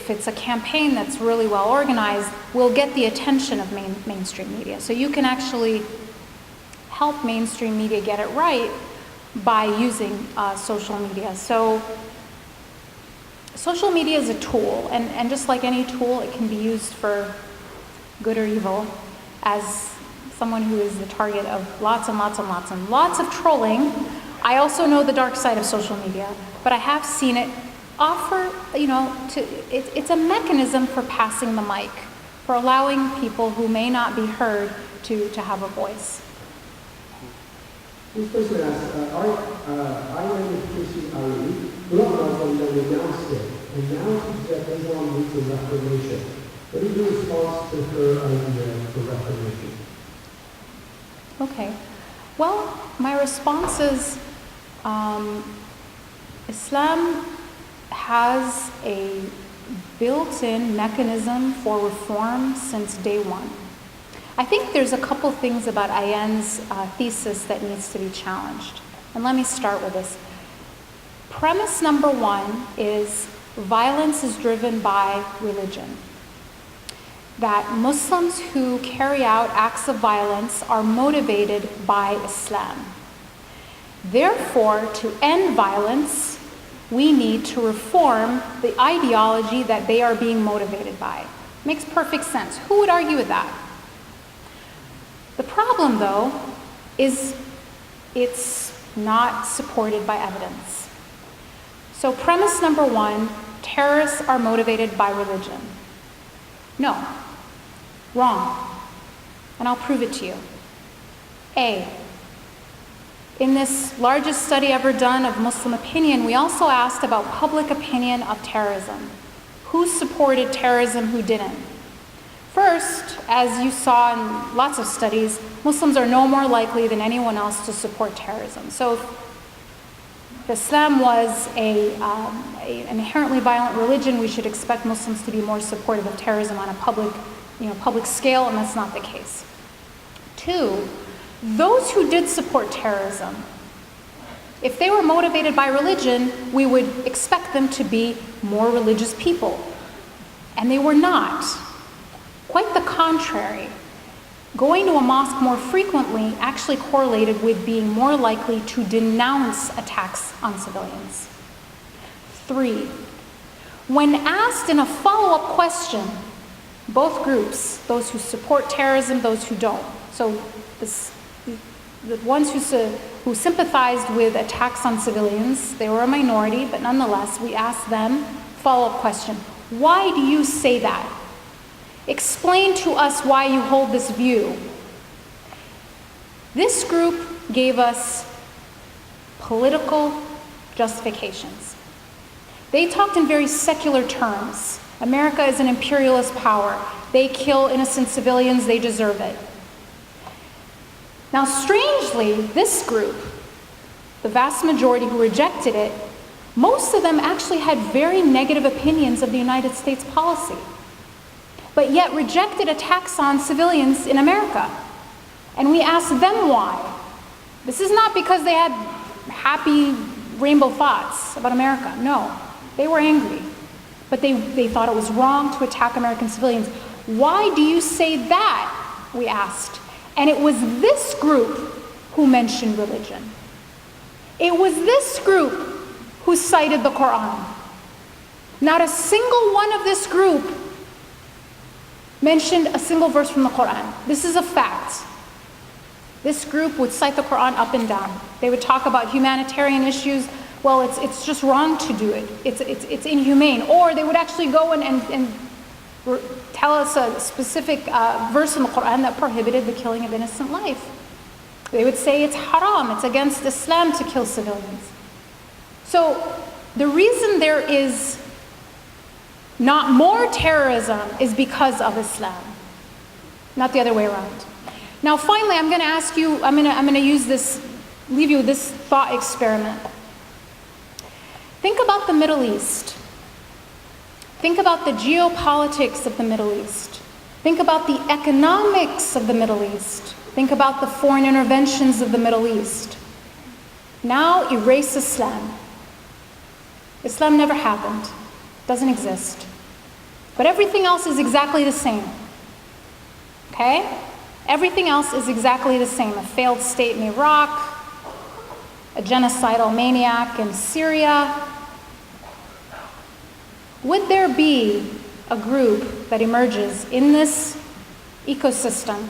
Speaker 2: it's a campaign that's really well organized, will get the attention of mainstream media. So you can actually help mainstream media get it right by using social media. So social media is a tool, and just like any tool, it can be used for good or evil. As someone who is the target of lots and lots and lots and lots of trolling, I also know the dark side of social media, but I have seen it offer, it's a mechanism for passing the mic, for allowing people who may not be heard to have a voice.
Speaker 3: This person asks, I grew up Muslim, then renounced it, and now she's that Islam needs a reformation. What is your response to her idea for reformation?
Speaker 2: Okay. Well, my response is Islam has a built-in mechanism for reform since day one. I think there's a couple things about Ayan's thesis that needs to be challenged. And let me start with this. Premise number one is violence is driven by religion. That Muslims who carry out acts of violence are motivated by Islam. Therefore, to end violence, we need to reform the ideology that they are being motivated by. Makes perfect sense. Who would argue with that? The problem, though, is it's not supported by evidence. So premise number one, terrorists are motivated by religion. No. Wrong. And I'll prove it to you. A, in this largest study ever done of Muslim opinion, we also asked about public opinion of terrorism. Who supported terrorism, who didn't? First, as you saw in lots of studies, Muslims are no more likely than anyone else to support terrorism. So if Islam was an inherently violent religion, we should expect Muslims to be more supportive of terrorism on a public scale, and that's not the case. Two, those who did support terrorism, if they were motivated by religion, we would expect them to be more religious people. And they were not. Quite the contrary. Going to a mosque more frequently actually correlated with being more likely to denounce attacks on civilians. Three, when asked in a follow-up question, both groups, those who support terrorism, those who don't. So the ones who sympathized with attacks on civilians, they were a minority, but nonetheless, we asked them, follow-up question, why do you say that? Explain to us why you hold this view. This group gave us political justifications. They talked in very secular terms. America is an imperialist power. They kill innocent civilians, they deserve it. Now, strangely, this group, the vast majority who rejected it, most of them actually had very negative opinions of the United States policy, but yet rejected attacks on civilians in America. And we asked them why. This is not because they had happy rainbow thoughts about America. No, they were angry. But they thought it was wrong to attack American civilians. Why do you say that? We asked. And it was this group who mentioned religion. It was this group who cited the Quran. Not a single one of this group mentioned a single verse from the Quran. This is a fact. This group would cite the Quran up and down. They would talk about humanitarian issues. Well, it's just wrong to do it. It's inhumane. Or they would actually go and tell us a specific verse in the Quran that prohibited the killing of innocent life. They would say it's haram, it's against Islam to kill civilians. So the reason there is not more terrorism is because of Islam, not the other way around. Now finally, I'm going to ask you, I'm going to use this, leave you with this thought experiment. Think about the Middle East. Think about the geopolitics of the Middle East. Think about the economics of the Middle East. Think about the foreign interventions of the Middle East. Now erase Islam. Islam never happened. Doesn't exist. But everything else is exactly the same. Okay? Everything else is exactly the same. A failed state in Iraq, a genocidal maniac in Syria. Would there be a group that emerges in this ecosystem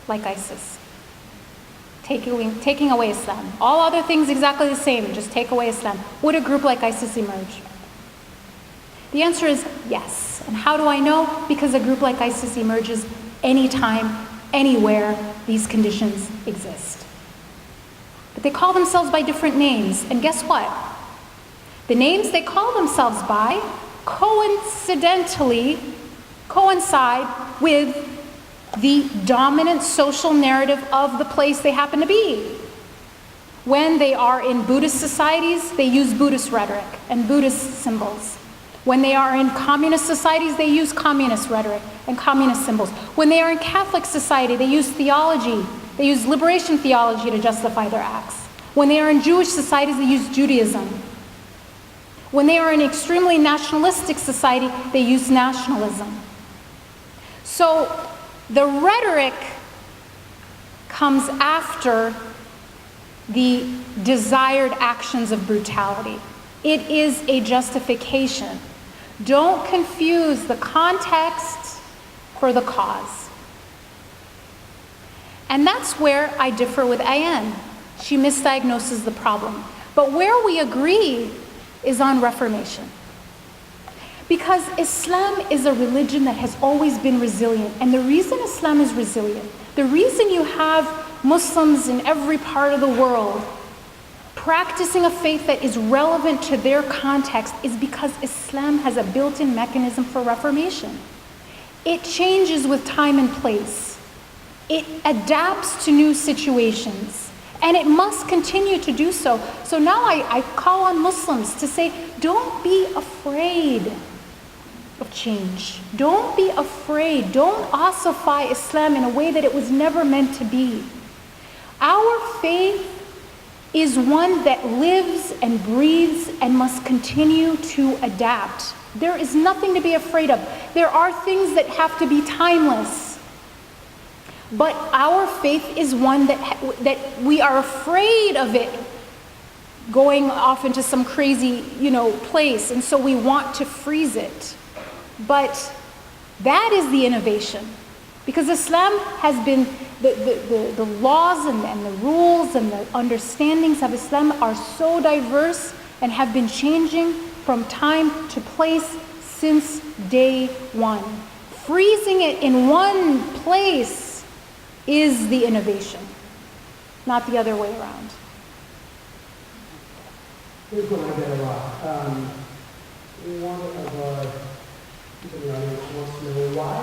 Speaker 2: like ISIS? Taking away Islam. All other things exactly the same, just take away Islam. Would a group like ISIS emerge? The answer is yes. And how do I know? Because a group like ISIS emerges anytime, anywhere these conditions exist. But they call themselves by different names. And guess what? The names they call themselves by coincidentally coincide with the dominant social narrative of the place they happen to be. When they are in Buddhist societies, they use Buddhist rhetoric and Buddhist symbols. When they are in communist societies, they use communist rhetoric and communist symbols. When they are in Catholic society, they use theology. They use liberation theology to justify their acts. When they are in Jewish societies, they use Judaism. When they are in extremely nationalistic society, they use nationalism. So the rhetoric comes after the desired actions of brutality. It is a justification. Don't confuse the context for the cause. And that's where I differ with Ayan. She misdiagnoses the problem. But where we agree is on reformation. Because Islam is a religion that has always been resilient. And the reason Islam is resilient, the reason you have Muslims in every part of the world practicing a faith that is relevant to their context is because Islam has a built-in mechanism for reformation. It changes with time and place. It adapts to new situations. And it must continue to do so. So now I call on Muslims to say, don't be afraid of change. Don't be afraid. Don't ossify Islam in a way that it was never meant to be. Our faith is one that lives and breathes and must continue to adapt. There is nothing to be afraid of. There are things that have to be timeless. But our faith is one that we are afraid of it going off into some crazy, place, and so we want to freeze it. But that is the innovation. Because Islam has been, the laws and the rules and the understandings of Islam are so diverse and have been changing from time to place since day one. Freezing it in one place is the innovation, not the other way around.
Speaker 3: Here's one I get a lot. One of our people in the audience wants to know, why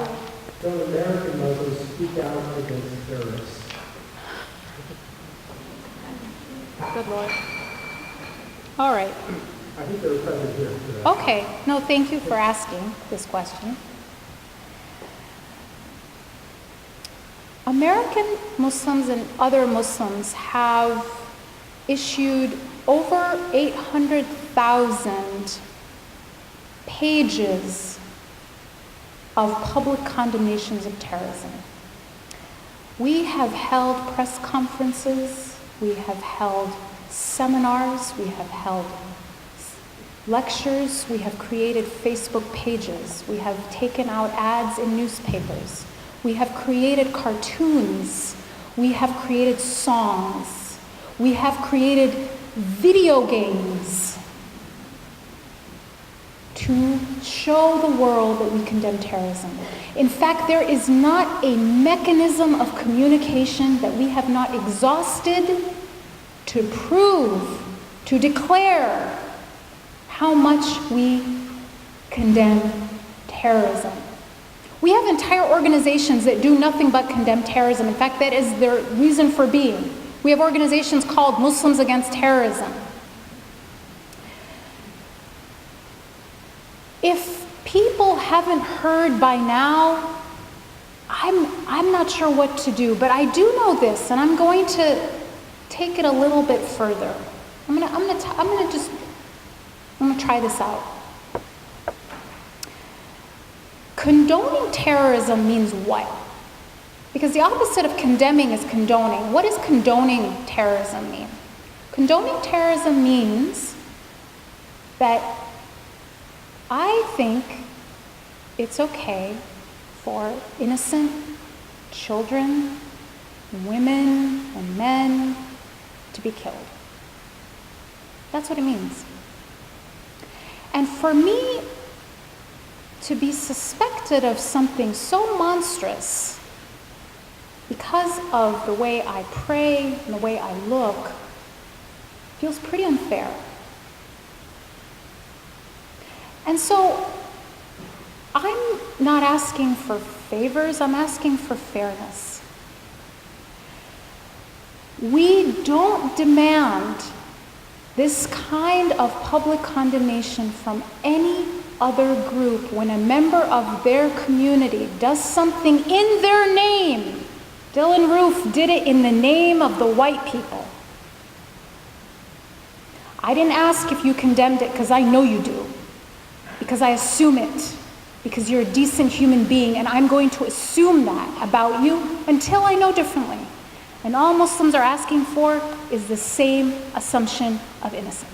Speaker 3: don't American Muslims speak out against terrorists?
Speaker 2: Good Lord. All right.
Speaker 3: I think they're present here today.
Speaker 2: Okay. No, thank you for asking this question. American Muslims and other Muslims have issued over 800,000 pages of public condemnations of terrorism. We have held press conferences, we have held seminars, we have held lectures, we have created Facebook pages, we have taken out ads in newspapers. We have created cartoons, we have created songs, we have created video games to show the world that we condemn terrorism. In fact, there is not a mechanism of communication that we have not exhausted to prove, to declare how much we condemn terrorism. We have entire organizations that do nothing but condemn terrorism. In fact, that is their reason for being. We have organizations called Muslims Against Terrorism. If people haven't heard by now, I'm not sure what to do, but I do know this, and I'm going to take it a little bit further. I'm gonna try this out. condoning terrorism means what? Because the opposite of condemning is condoning. What does condoning terrorism mean? Condoning terrorism means that I think it's okay for innocent children, women, and men to be killed. That's what it means. And for me to be suspected of something so monstrous because of the way I pray and the way I look feels pretty unfair. And so I'm not asking for favors, I'm asking for fairness. We don't demand this kind of public condemnation from any other group when a member of their community does something in their name. Dylan Roof did it in the name of the white people. I didn't ask if you condemned it because I know you do, because I assume it, because you're a decent human being, and I'm going to assume that about you until I know differently. And all Muslims are asking for is the same assumption of innocence.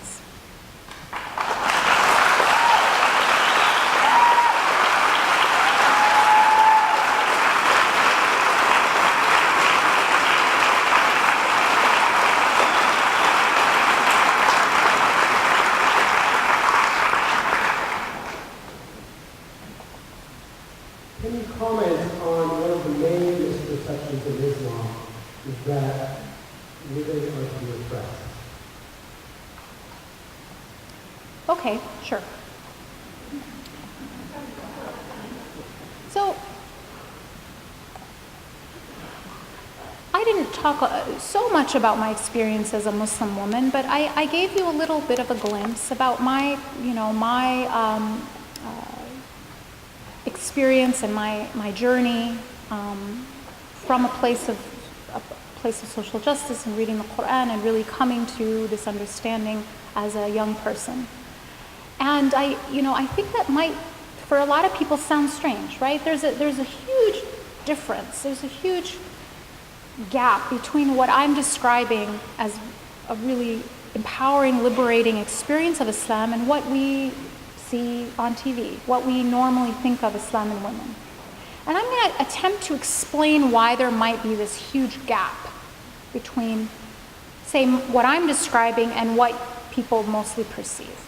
Speaker 3: Can you comment on one of the main misperceptions of Islam is that women are to be oppressed?
Speaker 2: Okay, sure. So, I didn't talk so much about my experience as a Muslim woman, but I gave you a little bit of a glimpse about my experience and my journey from a place of social justice and reading the Quran and really coming to this understanding as a young person. And I think that might, for a lot of people, sound strange, right? There's a huge difference. There's a huge gap between what I'm describing as a really empowering, liberating experience of Islam and what we see on TV, what we normally think of Islam and women. And I'm going to attempt to explain why there might be this huge gap between, say, what I'm describing and what people mostly perceive.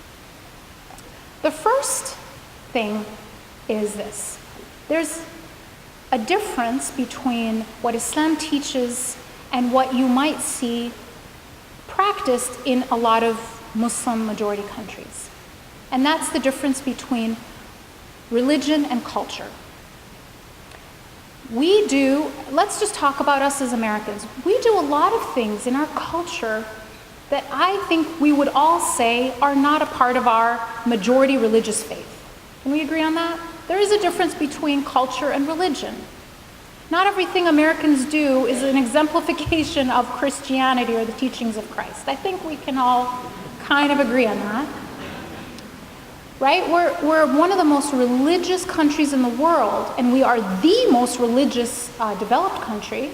Speaker 2: The first thing is this. There's a difference between what Islam teaches and what you might see practiced in a lot of Muslim majority countries. And that's the difference between religion and culture. Let's just talk about us as Americans. We do a lot of things in our culture that I think we would all say are not a part of our majority religious faith. Can we agree on that? There is a difference between culture and religion. Not everything Americans do is an exemplification of Christianity or the teachings of Christ. I think we can all kind of agree on that. Right? We're one of the most religious countries in the world, and we are the most religious developed country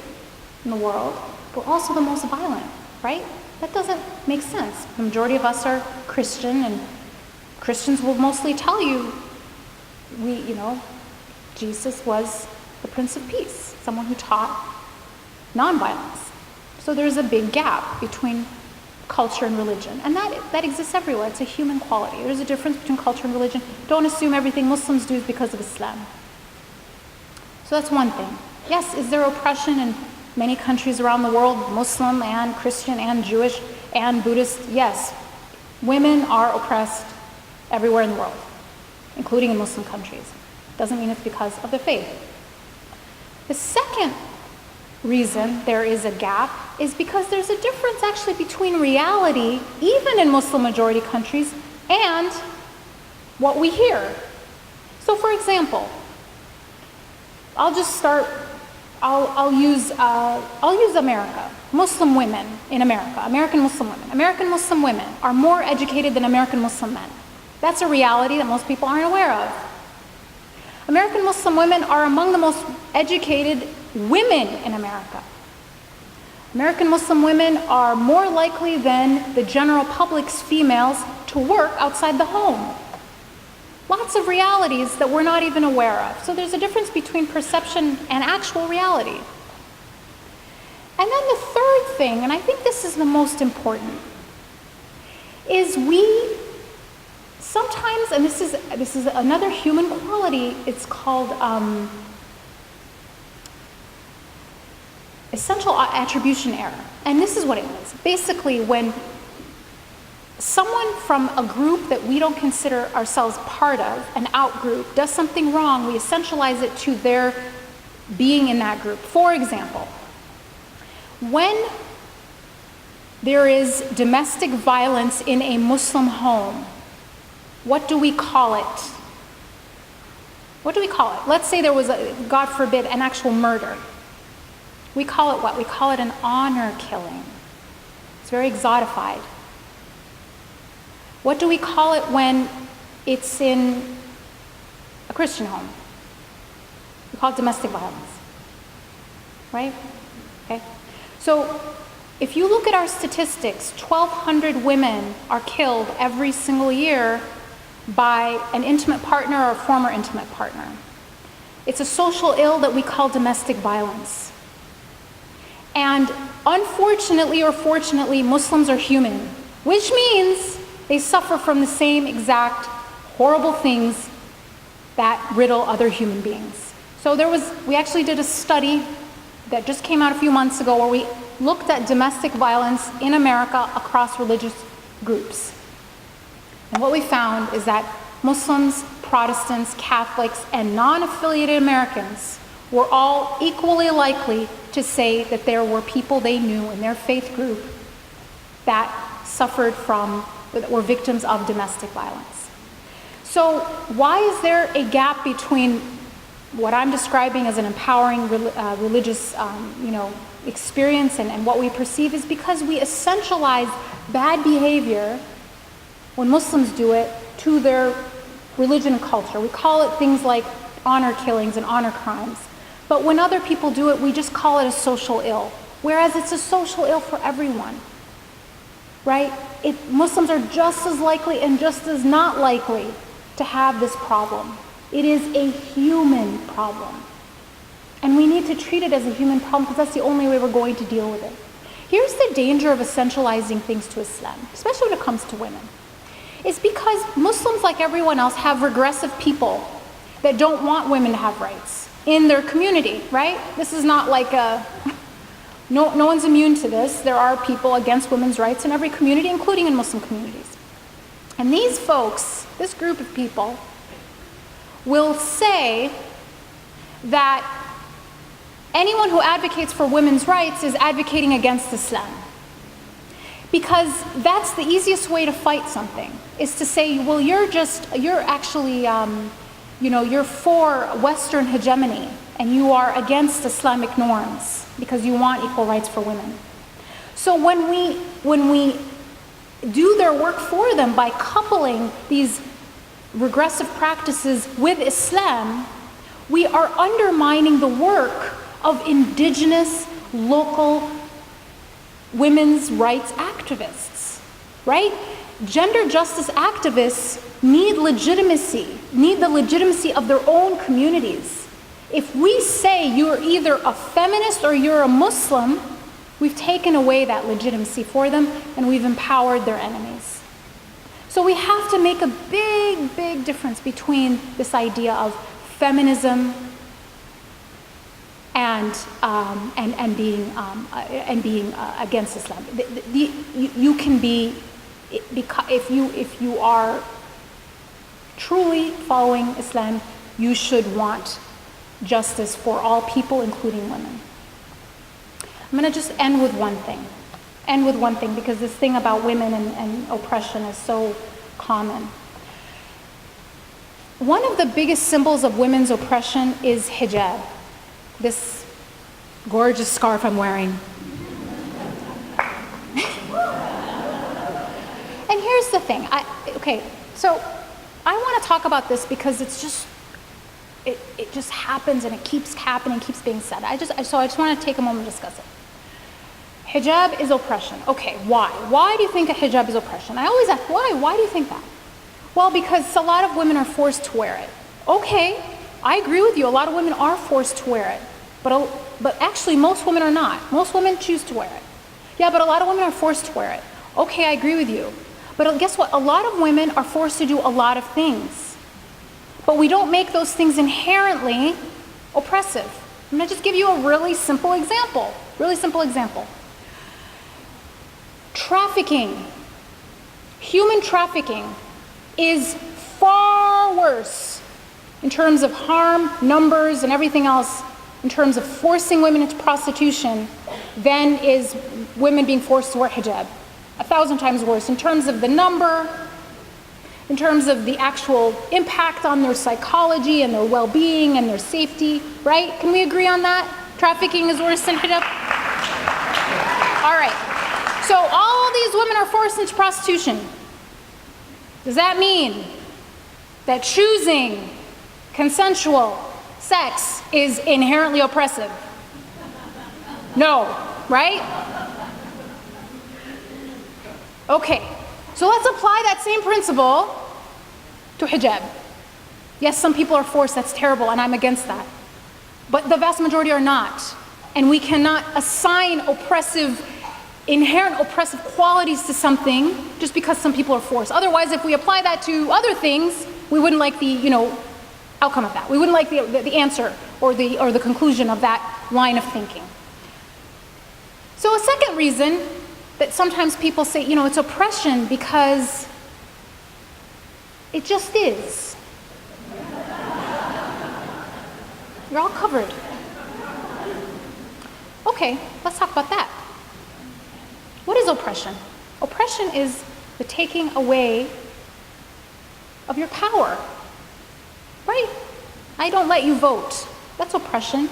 Speaker 2: in the world, but also the most violent, right? That doesn't make sense. The majority of us are Christian, and Christians will mostly tell you, Jesus was the Prince of Peace, someone who taught nonviolence. So there's a big gap between culture and religion. And that exists everywhere. It's a human quality. There's a difference between culture and religion. Don't assume everything Muslims do is because of Islam. So that's one thing. Yes, is there oppression in many countries around the world, Muslim and Christian and Jewish and Buddhist? Yes. Women are oppressed everywhere in the world, including in Muslim countries. Doesn't mean it's because of their faith. The second reason there is a gap is because there's a difference actually between reality, even in Muslim majority countries, and what we hear. So for example, I'll use America. Muslim women in America, American Muslim women. American Muslim women are more educated than American Muslim men. That's a reality that most people aren't aware of. American Muslim women are among the most educated women in America. American Muslim women are more likely than the general public's females to work outside the home. Lots of realities that we're not even aware of. So there's a difference between perception and actual reality. And then the third thing, and I think this is the most important, is we sometimes, and this is another human quality, it's called essential attribution error. And this is what it is. Basically, when someone from a group that we don't consider ourselves part of, an out-group, does something wrong, we essentialize it to their being in that group. For example, when there is domestic violence in a Muslim home, what do we call it? What do we call it? Let's say there was, God forbid, an actual murder. We call it what? We call it an honor killing. It's very exotified. What do we call it when it's in a Christian home? We call it domestic violence. Right? Okay. So if you look at our statistics, 1,200 women are killed every single year by an intimate partner or a former intimate partner. It's a social ill that we call domestic violence. And unfortunately or fortunately, Muslims are human, which means they suffer from the same exact horrible things that riddle other human beings. So we actually did a study that just came out a few months ago where we looked at domestic violence in America across religious groups. And what we found is that Muslims, Protestants, Catholics, and non-affiliated Americans were all equally likely to say that there were people they knew in their faith group that suffered from, that were victims of domestic violence. So why is there a gap between what I'm describing as an empowering religious experience and what we perceive is because we essentialize bad behavior when Muslims do it to their religion and culture. We call it things like honor killings and honor crimes. But when other people do it, we just call it a social ill, whereas it's a social ill for everyone, right? Muslims are just as likely and just as not likely to have this problem. It is a human problem. And we need to treat it as a human problem because that's the only way we're going to deal with it. Here's the danger of essentializing things to Islam, especially when it comes to women. It's because Muslims, like everyone else, have regressive people that don't want women to have rights in their community, right? This is not like no one's immune to this. There are people against women's rights in every community, including in Muslim communities. And these folks, this group of people, will say that anyone who advocates for women's rights is advocating against Islam. Because that's the easiest way to fight something, is to say, well, you're actually, you're for Western hegemony and you are against Islamic norms because you want equal rights for women. So when we do their work for them by coupling these regressive practices with Islam, we are undermining the work of indigenous, local women's rights activists, right? Gender justice activists need the legitimacy of their own communities. If we say you're either a feminist or you're a Muslim, we've taken away that legitimacy for them and we've empowered their enemies. So we have to make a big, big difference between this idea of feminism and being against Islam. You can be, if you are truly following Islam, you should want justice for all people, including women. I'm going to just end with one thing. Because this thing about women and oppression is so common. One of the biggest symbols of women's oppression is hijab. This gorgeous scarf I'm wearing. And here's the thing. So I want to talk about this because it's just it just happens and it keeps happening, keeps being said. So I just want to take a moment to discuss it. Hijab is oppression. Okay, why? Why do you think a hijab is oppression? I always ask, why? Why do you think that? Well, because a lot of women are forced to wear it. Okay, I agree with you. A lot of women are forced to wear it. But actually, most women are not. Most women choose to wear it. Yeah, but a lot of women are forced to wear it. Okay, I agree with you. But guess what? A lot of women are forced to do a lot of things. But we don't make those things inherently oppressive. I'm going to just give you a really simple example. Really simple example. Trafficking. Human trafficking is far worse in terms of harm, numbers, and everything else, in terms of forcing women into prostitution, than is women being forced to wear hijab. 1,000 times worse in terms of the number, in terms of the actual impact on their psychology and their well-being and their safety, right? Can we agree on that? Trafficking is worse than hijab? All right. So all these women are forced into prostitution. Does that mean that choosing consensual sex is inherently oppressive? No, right? Okay, so let's apply that same principle to hijab. Yes, some people are forced, that's terrible, and I'm against that. But the vast majority are not. And we cannot assign inherent oppressive qualities to something just because some people are forced. Otherwise, if we apply that to other things, we wouldn't like the, outcome of that. We wouldn't like the answer or the conclusion of that line of thinking. So a second reason that sometimes people say, it's oppression because it just is. You're all covered. Okay, let's talk about that. What is oppression? Oppression is the taking away of your power, right? I don't let you vote. That's oppression.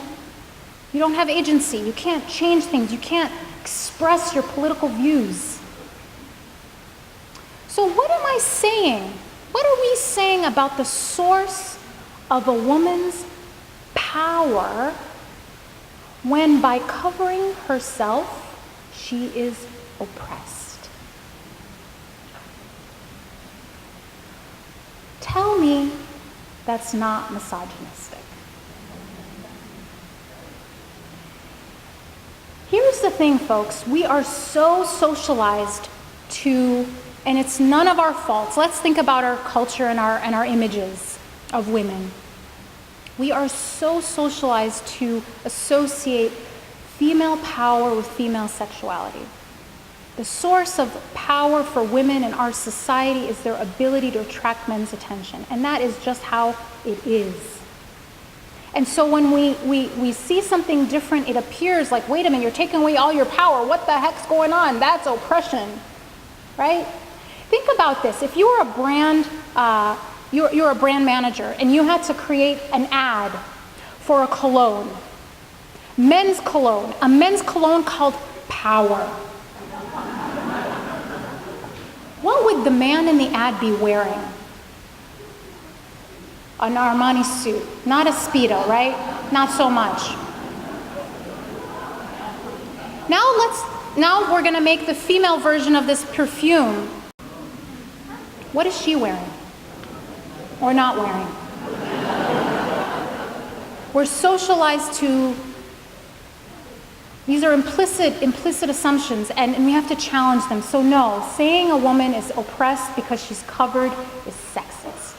Speaker 2: You don't have agency. You can't change things. You can't express your political views. So what am I saying? What are we saying about the source of a woman's power when by covering herself, she is oppressed? Tell me that's not misogynistic. Here's the thing, folks. We are so socialized to, and it's none of our faults. Let's think about our culture and our images of women. We are so socialized to associate female power with female sexuality. The source of power for women in our society is their ability to attract men's attention, and that is just how it is. And so when we see something different, it appears like, wait a minute, you're taking away all your power. What the heck's going on? That's oppression, right? Think about this. If you were a brand, you're a brand manager, and you had to create an ad for a cologne, a men's cologne called Power. What would the man in the ad be wearing? An Armani suit, not a Speedo, right? Not so much. Now we're gonna make the female version of this perfume. What is she wearing? Or not wearing? We're socialized to, these are implicit assumptions, and we have to challenge them. So no, saying a woman is oppressed because she's covered is sexist.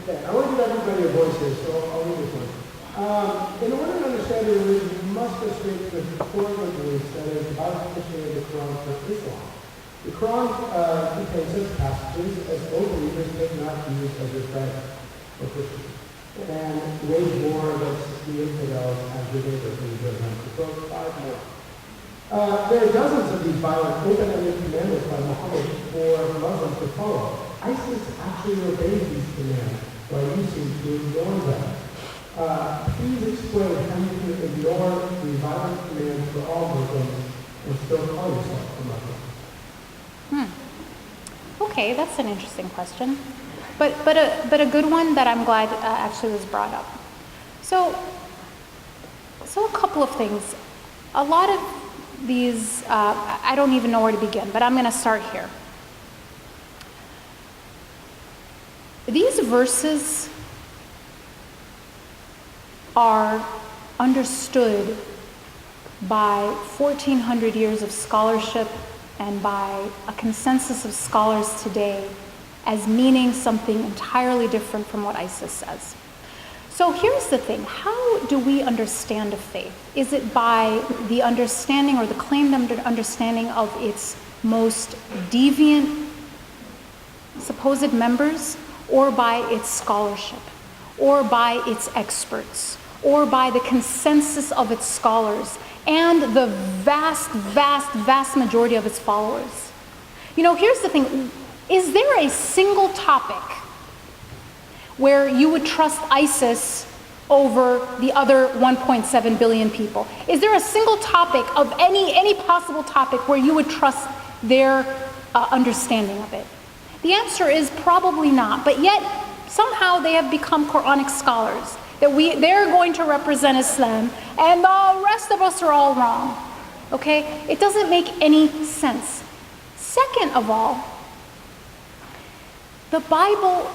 Speaker 3: Okay, I want to give everybody a voice here, so I'll read this one. In order to understand your religion, you must go straight to the core of the beliefs, that is, about Christianity, the Quran for Islam. The Quran contains such passages as all believers take not use as their friend or Christian, and wage war against the infidels as your neighbor who you have to quote 5 more. There are dozens of these violent, open-ended commandments by Muhammad for Muslims to follow. ISIS actually obeys these commands, while you seem to ignore them. Please explain how you can ignore the violent command for all Muslims and still call yourself a Muslim.
Speaker 2: Okay, that's an interesting question, but a good one that I'm glad actually was brought up. So a couple of things. A lot of these, I don't even know where to begin, but I'm going to start here. These verses are understood by 1,400 years of scholarship and by a consensus of scholars today as meaning something entirely different from what ISIS says. So here's the thing, how do we understand a faith? Is it by the understanding or the claimed understanding of its most deviant supposed members, or by its scholarship, or by its experts, or by the consensus of its scholars, and the vast majority of its followers? You know, here's the thing, is there a single topic where you would trust ISIS over the other 1.7 billion people? Is there a single topic of any possible topic where you would trust their understanding of it? The answer is probably not, but yet somehow they have become Quranic scholars, that they're going to represent Islam and the rest of us are all wrong. Okay? It doesn't make any sense. Second of all, the Bible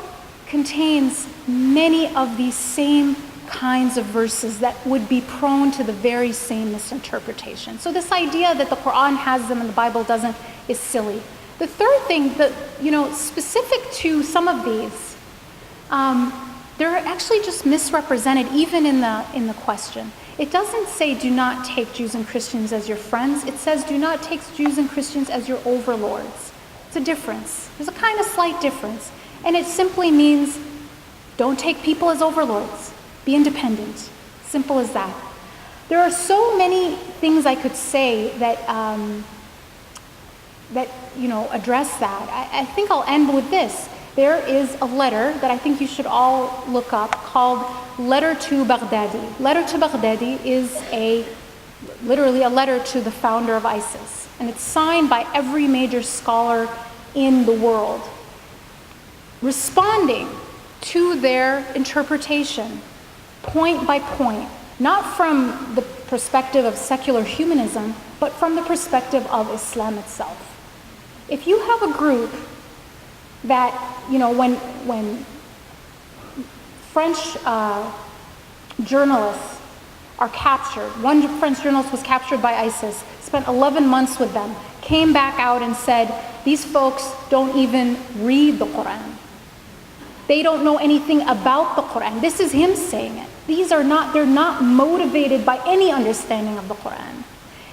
Speaker 2: contains many of these same kinds of verses that would be prone to the very same misinterpretation. So this idea that the Quran has them and the Bible doesn't is silly. The third thing that, specific to some of these, they're actually just misrepresented even in the question. It doesn't say do not take Jews and Christians as your friends. It says do not take Jews and Christians as your overlords. It's a difference. There's a kind of slight difference. And it simply means don't take people as overlords. Be independent. Simple as that. There are so many things I could say that address that. I think I'll end with this. There is a letter that I think you should all look up called Letter to Baghdadi. Letter to Baghdadi is literally a letter to the founder of ISIS. And it's signed by every major scholar in the world, responding to their interpretation, point by point, not from the perspective of secular humanism, but from the perspective of Islam itself. If you have a group that, when French journalists are captured, one French journalist was captured by ISIS, spent 11 months with them, came back out and said, these folks don't even read the Quran. They don't know anything about the Quran. This is him saying it. They're not motivated by any understanding of the Quran.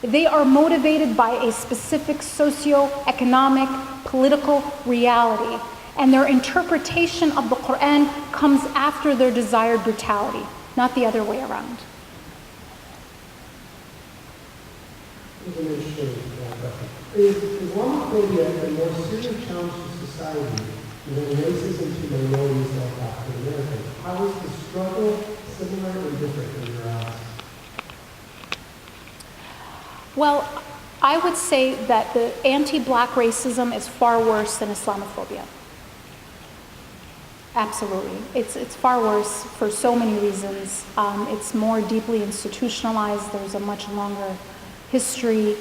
Speaker 2: They are motivated by a specific socio-economic, political reality. And their interpretation of the Quran comes after their desired brutality, not the other way around.
Speaker 3: Here's an interesting question. Is Islamophobia a more serious challenge to society than racism to minorities like African Americans? How is the struggle similar or different in your eyes?
Speaker 2: Well, I would say that the anti-black racism is far worse than Islamophobia. Absolutely. It's far worse for so many reasons. It's more deeply institutionalized. There's a much longer history.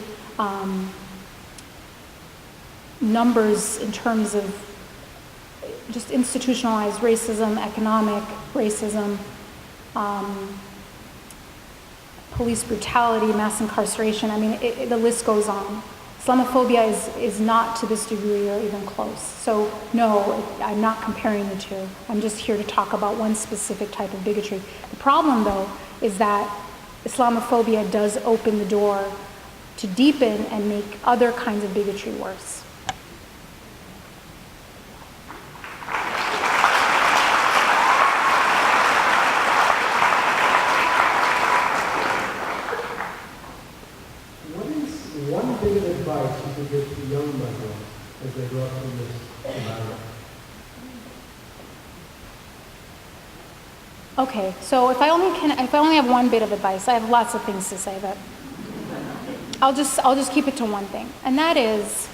Speaker 2: Numbers in terms of just institutionalized racism, economic racism, police brutality, mass incarceration. I mean, the list goes on. Islamophobia is not to this degree or even close. So no, I'm not comparing the two. I'm just here to talk about one specific type of bigotry. The problem, though, is that Islamophobia does open the door to deepen and make other kinds of bigotry worse.
Speaker 3: One bit of advice you could give to young Muslims as they grow up in this environment?
Speaker 2: Okay, so if I only have one bit of advice, I have lots of things to say, but I'll just keep it to one thing, and that is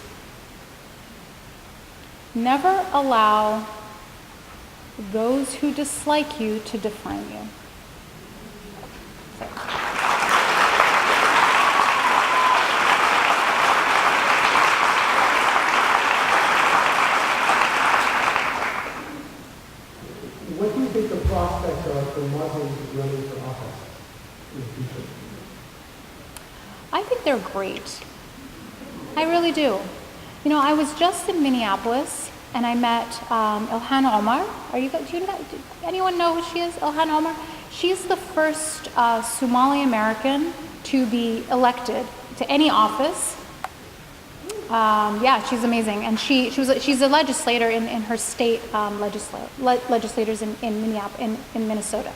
Speaker 2: never allow those who dislike you to define you.
Speaker 3: What do you think the prospects are for Muslims running for office in the future?
Speaker 2: I think they're great. I really do. You know, I was just in Minneapolis and I met Ilhan Omar. Do anyone know who she is? Ilhan Omar? She's the first Somali American to be elected to any office. Yeah, she's amazing, and she's a legislator in her state, legislators in Minnesota.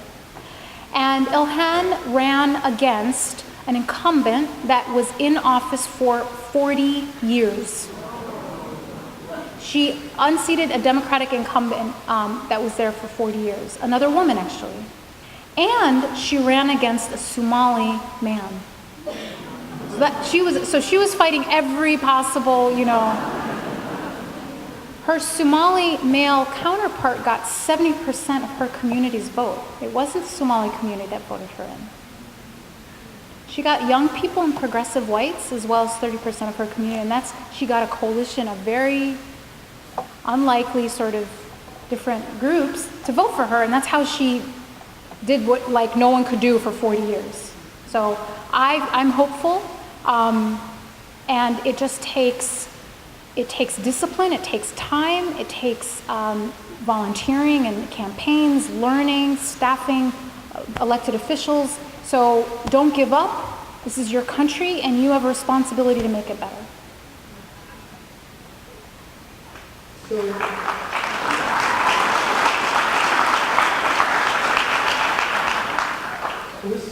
Speaker 2: And Ilhan ran against an incumbent that was in office for 40 years. She unseated a Democratic incumbent that was there for 40 years, another woman actually. And she ran against a Somali man. So she was fighting every possible, you know. Her Somali male counterpart got 70% of her community's vote. It wasn't the Somali community that voted her in. She got young people and progressive whites as well as 30% of her community, and she got a coalition of very unlikely sort of different groups to vote for her, and that's how she did what like no one could do for 40 years. So I'm hopeful, and it just takes discipline, it takes time, it takes volunteering and campaigns, learning, staffing, elected officials. So don't give up. This is your country, and you have a responsibility to make it better.
Speaker 3: So, this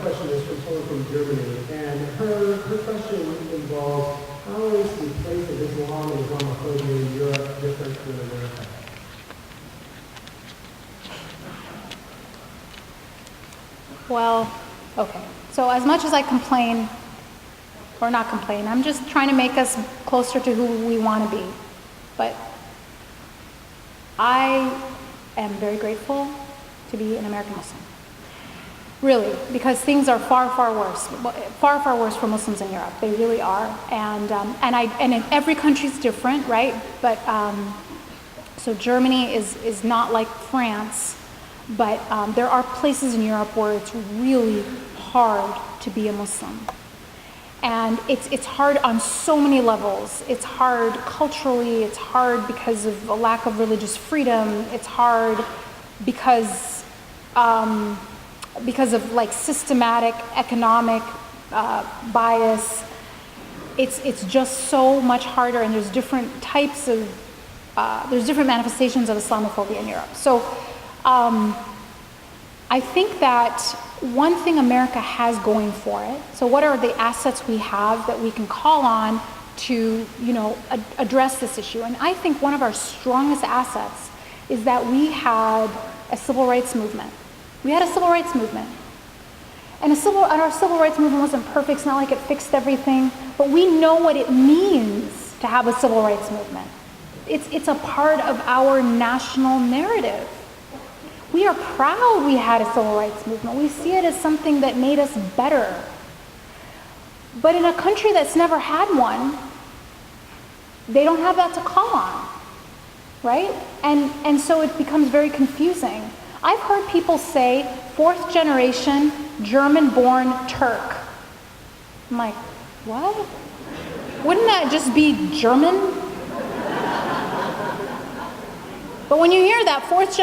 Speaker 3: question is from someone from Germany, and her question involves how is the place of Islam and Islamophobia in Europe different from America?
Speaker 2: Well, okay. So as much as I complain, or not complain, I'm just trying to make us closer to who we want to be. But I am very grateful to be an American Muslim. Really, because things are far, far worse for Muslims in Europe. They really are, and in every country's different, right? But so Germany is not like France, but there are places in Europe where it's really hard to be a Muslim, and it's hard on so many levels. It's hard culturally. It's hard because of a lack of religious freedom. It's hard because of like systematic economic bias. It's just so much harder, and there's different types of there's different manifestations of Islamophobia in Europe. So I think that one thing America has going for it. So what are the assets we have that we can call on to, you know, address this issue? And I think one of our strongest assets is that we had a civil rights movement. We had a civil rights movement. And our civil rights movement wasn't perfect. It's not like it fixed everything. But we know what it means to have a civil rights movement. It's a part of our national narrative. We are proud we had a civil rights movement. We see it as something that made us better. But in a country that's never had one, they don't have that to call on, right? And so it becomes very confusing. I've heard people say, fourth generation, German-born Turk. I'm like, what? Wouldn't that just be German? But when you hear that, fourth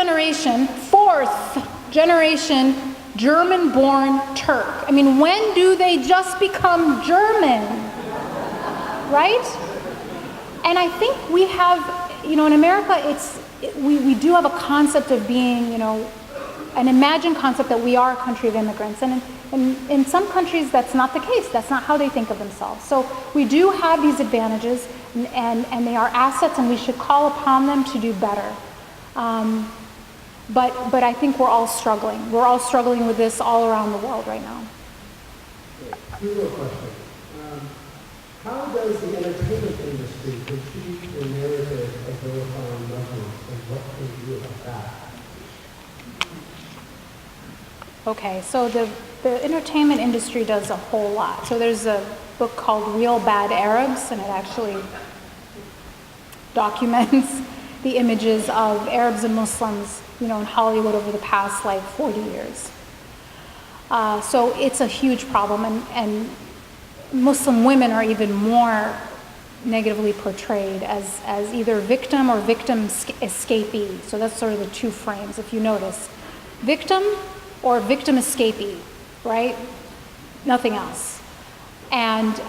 Speaker 2: generation, German-born Turk. I mean, when do they just become German? Right? And I think we have, you know, in America, we do have a concept of being, you know, an imagined concept that we are a country of immigrants. And in some countries, that's not the case. That's not how they think of themselves. So we do have these advantages, and they are assets, and we should call upon them to do better. But I think we're all struggling. We're all struggling with this all around the world right now.
Speaker 3: Two more questions. How does the entertainment industry contribute to the narrative of vilifying Muslims, and what can we do about that?
Speaker 2: Okay, so the entertainment industry does a whole lot. So there's a book called Real Bad Arabs, and it actually documents the images of Arabs and Muslims, in Hollywood over the past 40 years. So it's a huge problem, and Muslim women are even more negatively portrayed as either victim or victim escapee. So that's sort of the two frames, if you notice. Victim or victim escapee, right? Nothing else. And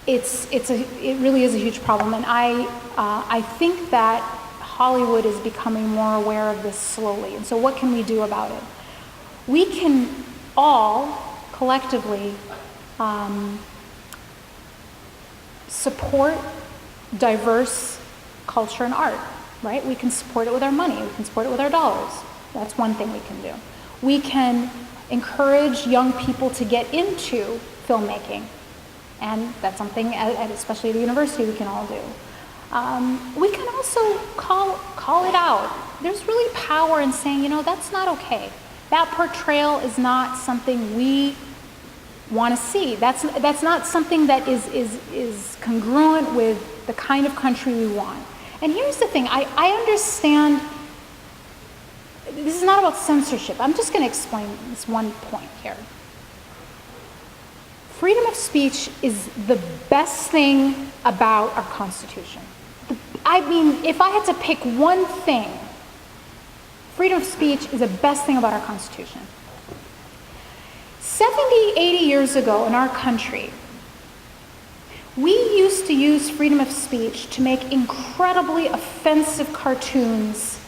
Speaker 2: it really is a huge problem. And I think that Hollywood is becoming more aware of this slowly. And so what can we do about it? We can all collectively support diverse culture and art, right? We can support it with our money. We can support it with our dollars. That's one thing we can do. We can encourage young people to get into filmmaking. And that's something, especially at the university, we can all do. We can also call it out. There's really power in saying, that's not okay. That portrayal is not something we want to see. That's not something that is congruent with the kind of country we want. And here's the thing, I understand, this is not about censorship. I'm just going to explain this one point here. Freedom of speech is the best thing about our Constitution. If I had to pick one thing, freedom of speech is the best thing about our Constitution. 70, 80 years ago in our country, we used to use freedom of speech to make incredibly offensive cartoons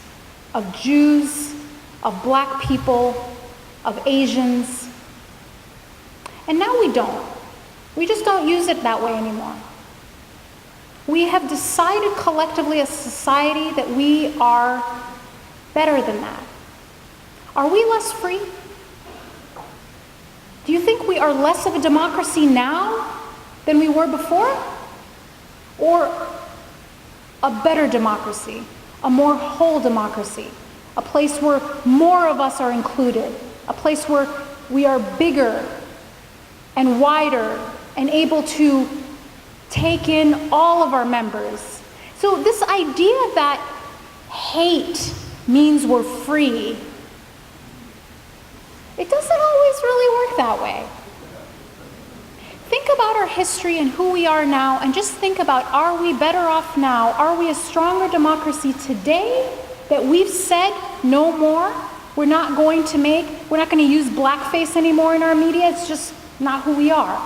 Speaker 2: of Jews, of black people, of Asians. And now we don't. We just don't use it that way anymore. We have decided collectively as a society that we are better than that. Are we less free? Do you think we are less of a democracy now than we were before? Or a better democracy, a more whole democracy, a place where more of us are included, a place where we are bigger and wider and able to take in all of our members? So this idea that hate means we're free, it doesn't always really work that way. Think about our history and who we are now, and just think about, are we better off now? Are we a stronger democracy today that we've said no more? We're not going to use blackface anymore in our media. It's just not who we are.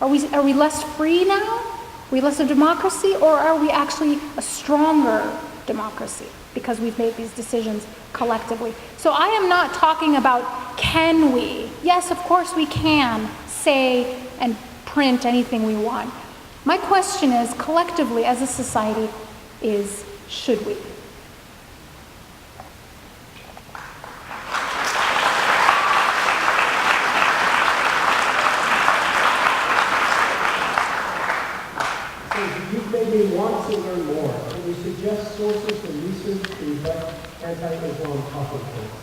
Speaker 2: Are we less free now? Are we less of democracy, or are we actually a stronger democracy because we've made these decisions collectively? So I am not talking about can we. Yes, of course we can say and print anything we want. My question is, collectively as a society, is should we?
Speaker 3: We want to learn more. Can you suggest sources and research to vet anti-Islam talking points?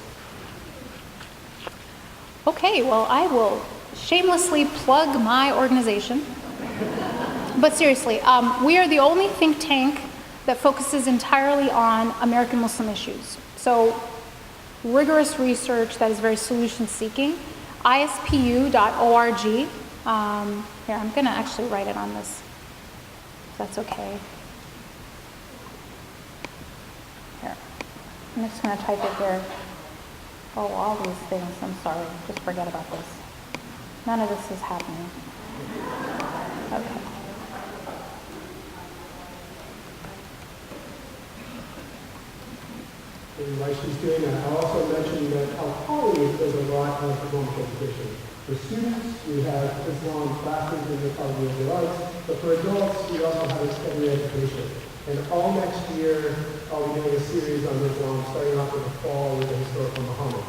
Speaker 2: Okay, well, I will shamelessly plug my organization. But seriously, we are the only think tank that focuses entirely on American Muslim issues. So rigorous research that is very solution-seeking. ISPU.org. Here, I'm going to actually write it on this. That's okay. Here. I'm just going to type it here. Oh, all these things. I'm sorry. Just forget about this. None of this is happening. Okay.
Speaker 3: And while she's doing that, I'll also mention that calpoly does a lot of Islamic education. For students, we have Islam classes in the College of the Arts, but for adults, we also have a study education. And all next year, I'll be doing a series on Islam, starting off with the fall with the historical Muhammad.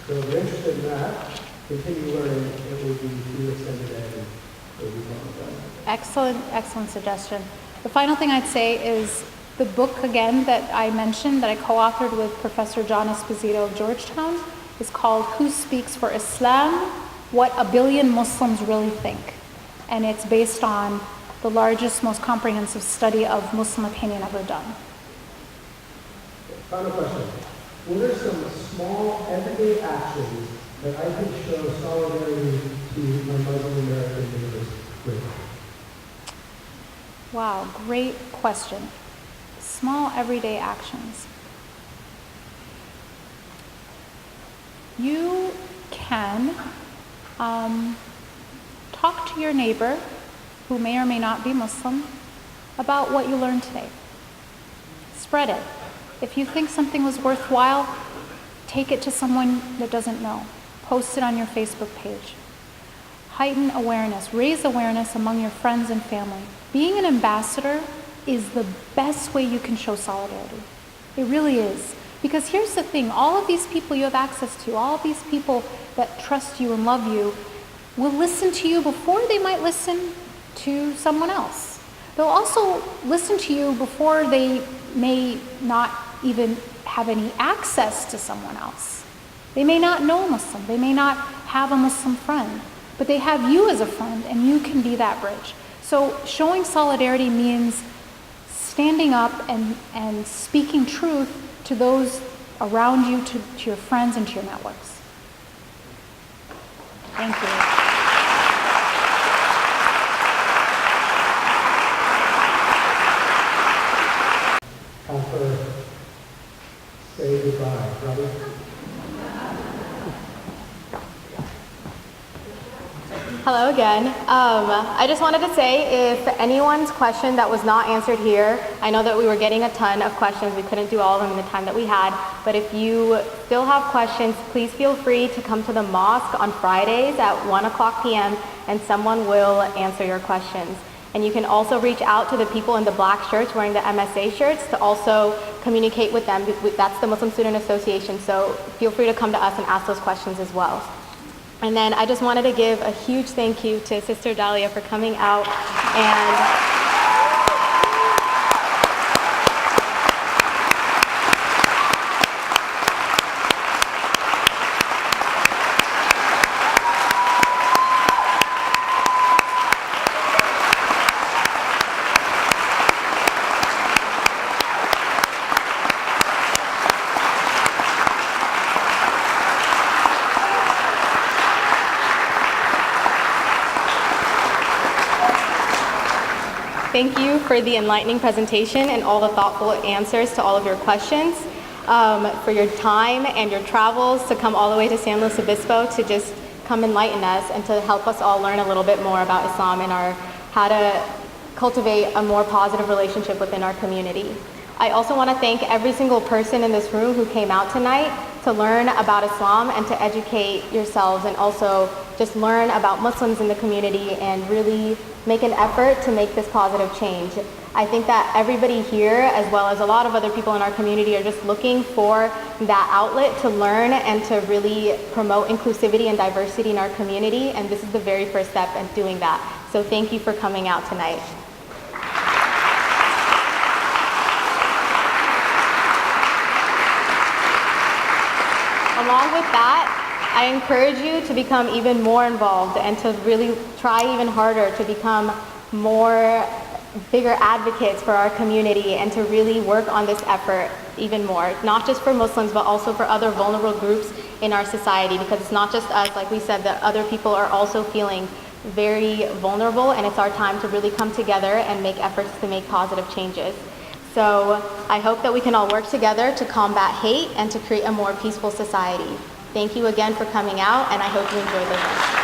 Speaker 3: So if you're interested in that, continue learning. It will be through extended ed, and it'll be fun with that.
Speaker 2: Excellent suggestion. The final thing I'd say is the book, again, that I mentioned, that I co-authored with Professor John Esposito of Georgetown, is called Who Speaks for Islam? What a Billion Muslims Really Think. And it's based on the largest, most comprehensive study of Muslim opinion ever done.
Speaker 3: Final question. What are some small, everyday actions that I can show solidarity to my Muslim American neighbors with?
Speaker 2: Wow, great question. Small, everyday actions. You can talk to your neighbor, who may or may not be Muslim, about what you learned today. Spread it. If you think something was worthwhile, take it to someone that doesn't know. Post it on your Facebook page. Heighten awareness, raise awareness among your friends and family. Being an ambassador is the best way you can show solidarity. It really is. Because here's the thing, all of these people you have access to, all of these people that trust you and love you, will listen to you before they might listen to someone else. They'll also listen to you before they may not even have any access to someone else. They may not know Muslim, they may not have a Muslim friend, but they have you as a friend, and you can be that bridge. So showing solidarity means standing up and speaking truth to those around you, to your friends and to your networks. Thank you.
Speaker 3: Say goodbye, brother.
Speaker 4: Hello again. I just wanted to say, if anyone's question that was not answered here, I know that we were getting a ton of questions. We couldn't do all of them in the time that we had, but if you still have questions, please feel free to come to the mosque on Fridays at 1:00 p.m. and someone will answer your questions. And you can also reach out to the people in the black shirts wearing the MSA shirts to also communicate with them. That's the Muslim Student Association, so feel free to come to us and ask those questions as well. And then I just wanted to give a huge thank you to Sister Dalia for coming out and thank you for the enlightening presentation and all the thoughtful answers to all of your questions, for your time and your travels to come all the way to San Luis Obispo to just come enlighten us and to help us all learn a little bit more about Islam and how to cultivate a more positive relationship within our community. I also want to thank every single person in this room who came out tonight to learn about Islam and to educate yourselves, and also just learn about Muslims in the community and really make an effort to make this positive change. I think that everybody here, as well as a lot of other people in our community, are just looking for that outlet to learn and to really promote inclusivity and diversity in our community, and this is the very first step in doing that. So thank you for coming out tonight. Along with that, I encourage you to become even more involved and to really try even harder to become bigger advocates for our community and to really work on this effort even more, not just for Muslims, but also for other vulnerable groups in our society, because it's not just us, like we said, that other people are also feeling very vulnerable, and it's our time to really come together and make efforts to make positive changes. So I hope that we can all work together to combat hate and to create a more peaceful society. Thank you again for coming out, and I hope you enjoyed the event.